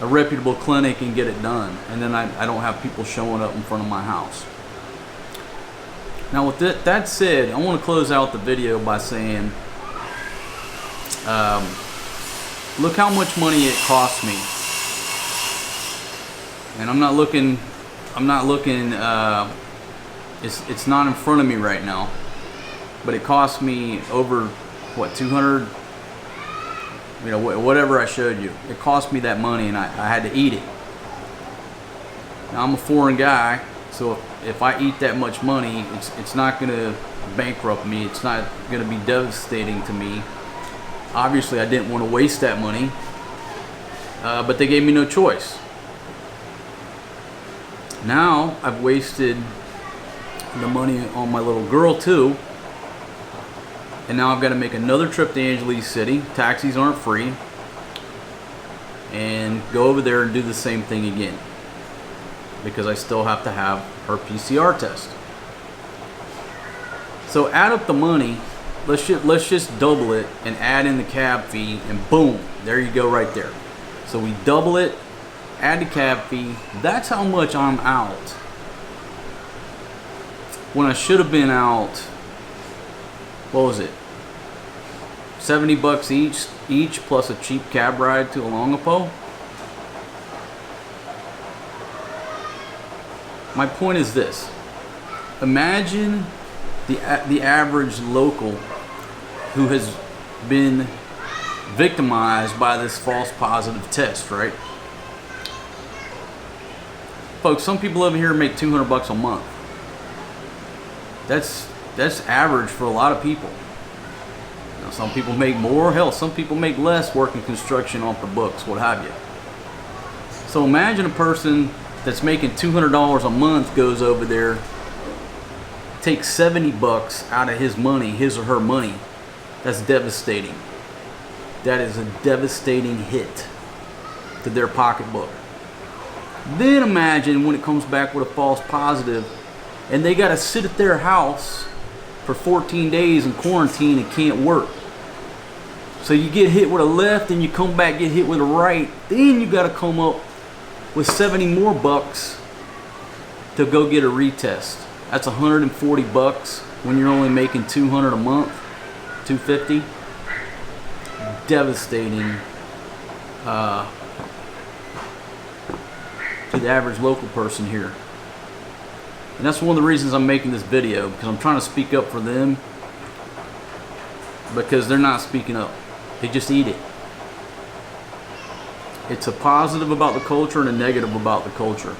a reputable clinic and get it done. And then I don't have people showing up in front of my house. Now with that said, I want to close out the video by saying, look how much money it cost me. And I'm not looking, it's not in front of me right now, but it cost me over, what, 200, you know, whatever I showed you. It cost me that money, and I had to eat it. Now I'm a foreign guy, so if I eat that much money, it's not going to bankrupt me. It's not going to be devastating to me. Obviously, I didn't want to waste that money, but they gave me no choice. Now I've wasted the money on my little girl too, and now I've got to make another trip to Angeles City. Taxis aren't free, and go over there and do the same thing again, because I still have to have her PCR test. So add up the money. Let's just double it and add in the cab fee, and boom, there you go right there. So we double it, add the cab fee. That's how much I'm out, when I should have been out, what was it, $70 each plus a cheap cab ride to Olongapo. My point is this: imagine the average local who has been victimized by this false positive test, right? Folks, some people over here make $200 a month. That's average for a lot of people. Now, some people make more. Hell, some people make less working construction off the books, what have you. So imagine a person that's making $200 a month goes over there, takes $70 out of his money, his or her money. That's devastating. That is a devastating hit to their pocketbook. Then imagine when it comes back with a false positive, and they got to sit at their house for 14 days in quarantine and can't work. So you get hit with a left, and you come back, get hit with a right. Then you got to come up with 70 more bucks to go get a retest. That's $140 when you're only making $200 a month, $250. Devastating to the average local person here. And that's one of the reasons I'm making this video, because I'm trying to speak up for them, because they're not speaking up. They just eat it. It's a positive about the culture and a negative about the culture.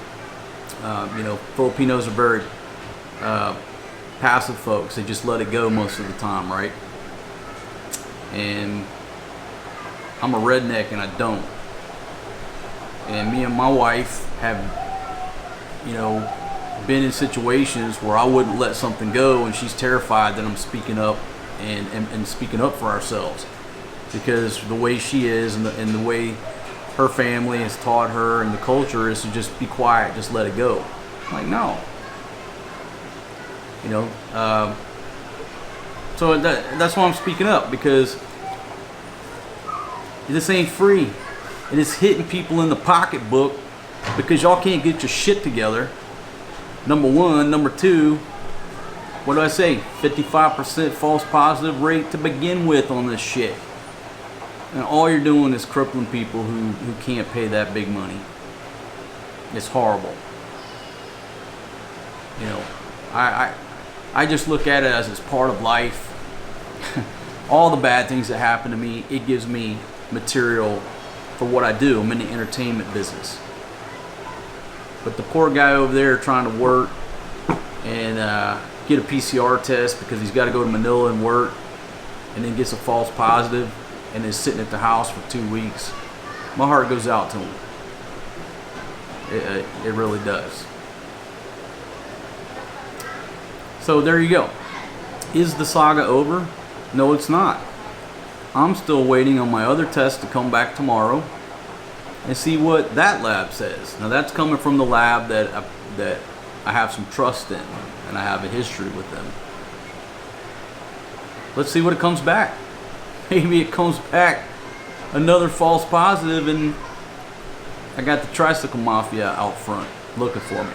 You know, Filipinos are very passive folks. They just let it go most of the time, right? And I'm a redneck, and I don't. And me and my wife have, you know, been in situations where I wouldn't let something go, and she's terrified that I'm speaking up and speaking up for ourselves, because the way she is and the way her family has taught her and the culture is to just be quiet, just let it go. I'm like, no. You know, so that's why I'm speaking up, because this ain't free. It is hitting people in the pocketbook because y'all can't get your shit together. Number one. Number two, what do I say? 55% false positive rate to begin with on this shit. And all you're doing is crippling people who can't pay that big money. It's horrible. You know, I just look at it as it's part of life. All the bad things that happen to me, it gives me material for what I do. I'm in the entertainment business. But the poor guy over there trying to work and get a PCR test because he's got to go to Manila and work, and then gets a false positive and is sitting at the house for 2 weeks, my heart goes out to him. It really does. So there you go. Is the saga over? No, it's not. I'm still waiting on my other test to come back tomorrow and see what that lab says. Now that's coming from the lab that I have some trust in and I have a history with them. Let's see what it comes back. Maybe it comes back another false positive and I got the tricycle mafia out front looking for me.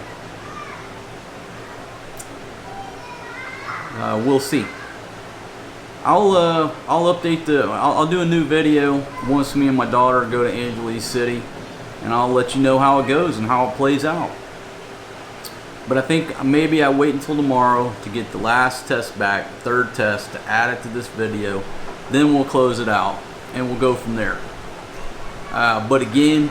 We'll see. I'll update I'll do a new video once me and my daughter go to Angeles City, and I'll let you know how it goes and how it plays out. But I think maybe I wait until tomorrow to get the last test back, third test, to add it to this video. Then we'll close it out and we'll go from there. But again,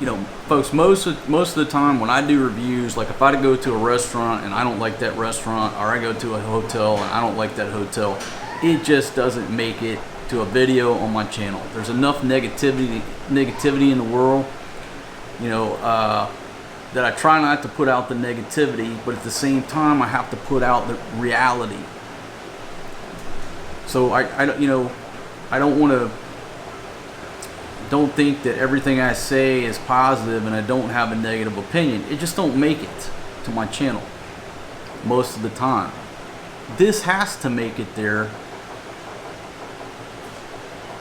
you know, folks, most of the time when I do reviews, like if I go to a restaurant and I don't like that restaurant, or I go to a hotel and I don't like that hotel, it just doesn't make it to a video on my channel. There's enough negativity in the world, you know, that I try not to put out the negativity, but at the same time I have to put out the reality. So I don't think that everything I say is positive and I don't have a negative opinion. It just don't make it to my channel most of the time. This has to make it there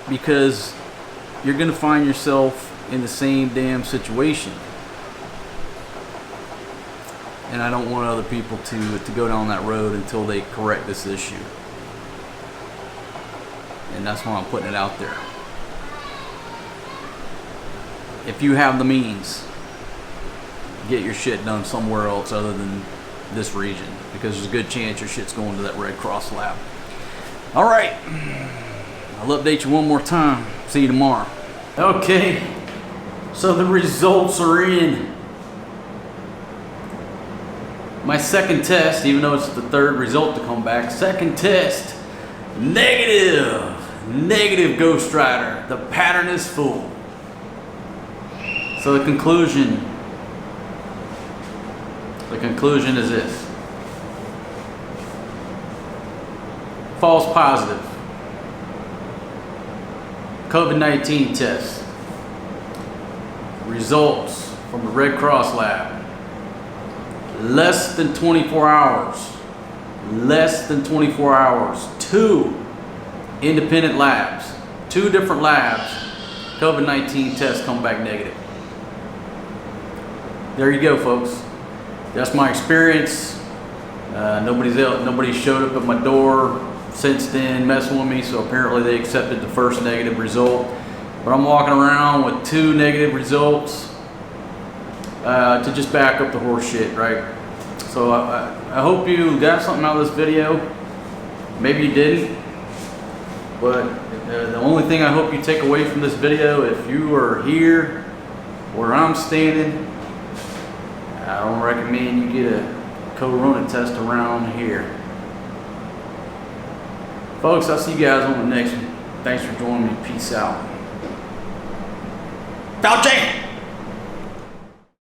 because you're gonna find yourself in the same damn situation. And I don't want other people to go down that road until they correct this issue. And that's why I'm putting it out there. If you have the means, get your shit done somewhere else other than this region, because there's a good chance your shit's going to that Red Cross lab. All right, I'll update you one more time. See you tomorrow. Okay, so the results are in. My second test, even though it's the third result to come back, second test, negative Ghost Rider. The pattern is full. So the conclusion is this. False positive. COVID-19 test. Results from the Red Cross lab. Less than 24 hours. Less than 24 hours. 2 independent labs. 2 different labs. COVID-19 tests come back negative. There you go, folks. That's my experience. Nobody showed up at my door since then messing with me, so apparently they accepted the first negative result. But I'm walking around with 2 negative results to just back up the horse shit, right? So I hope you got something out of this video. Maybe you didn't. But the only thing I hope you take away from this video, if you are here where I'm standing, I don't recommend you get a corona test around here. Folks, I'll see you guys on the next one. Thanks for joining me. Peace out. Fauci!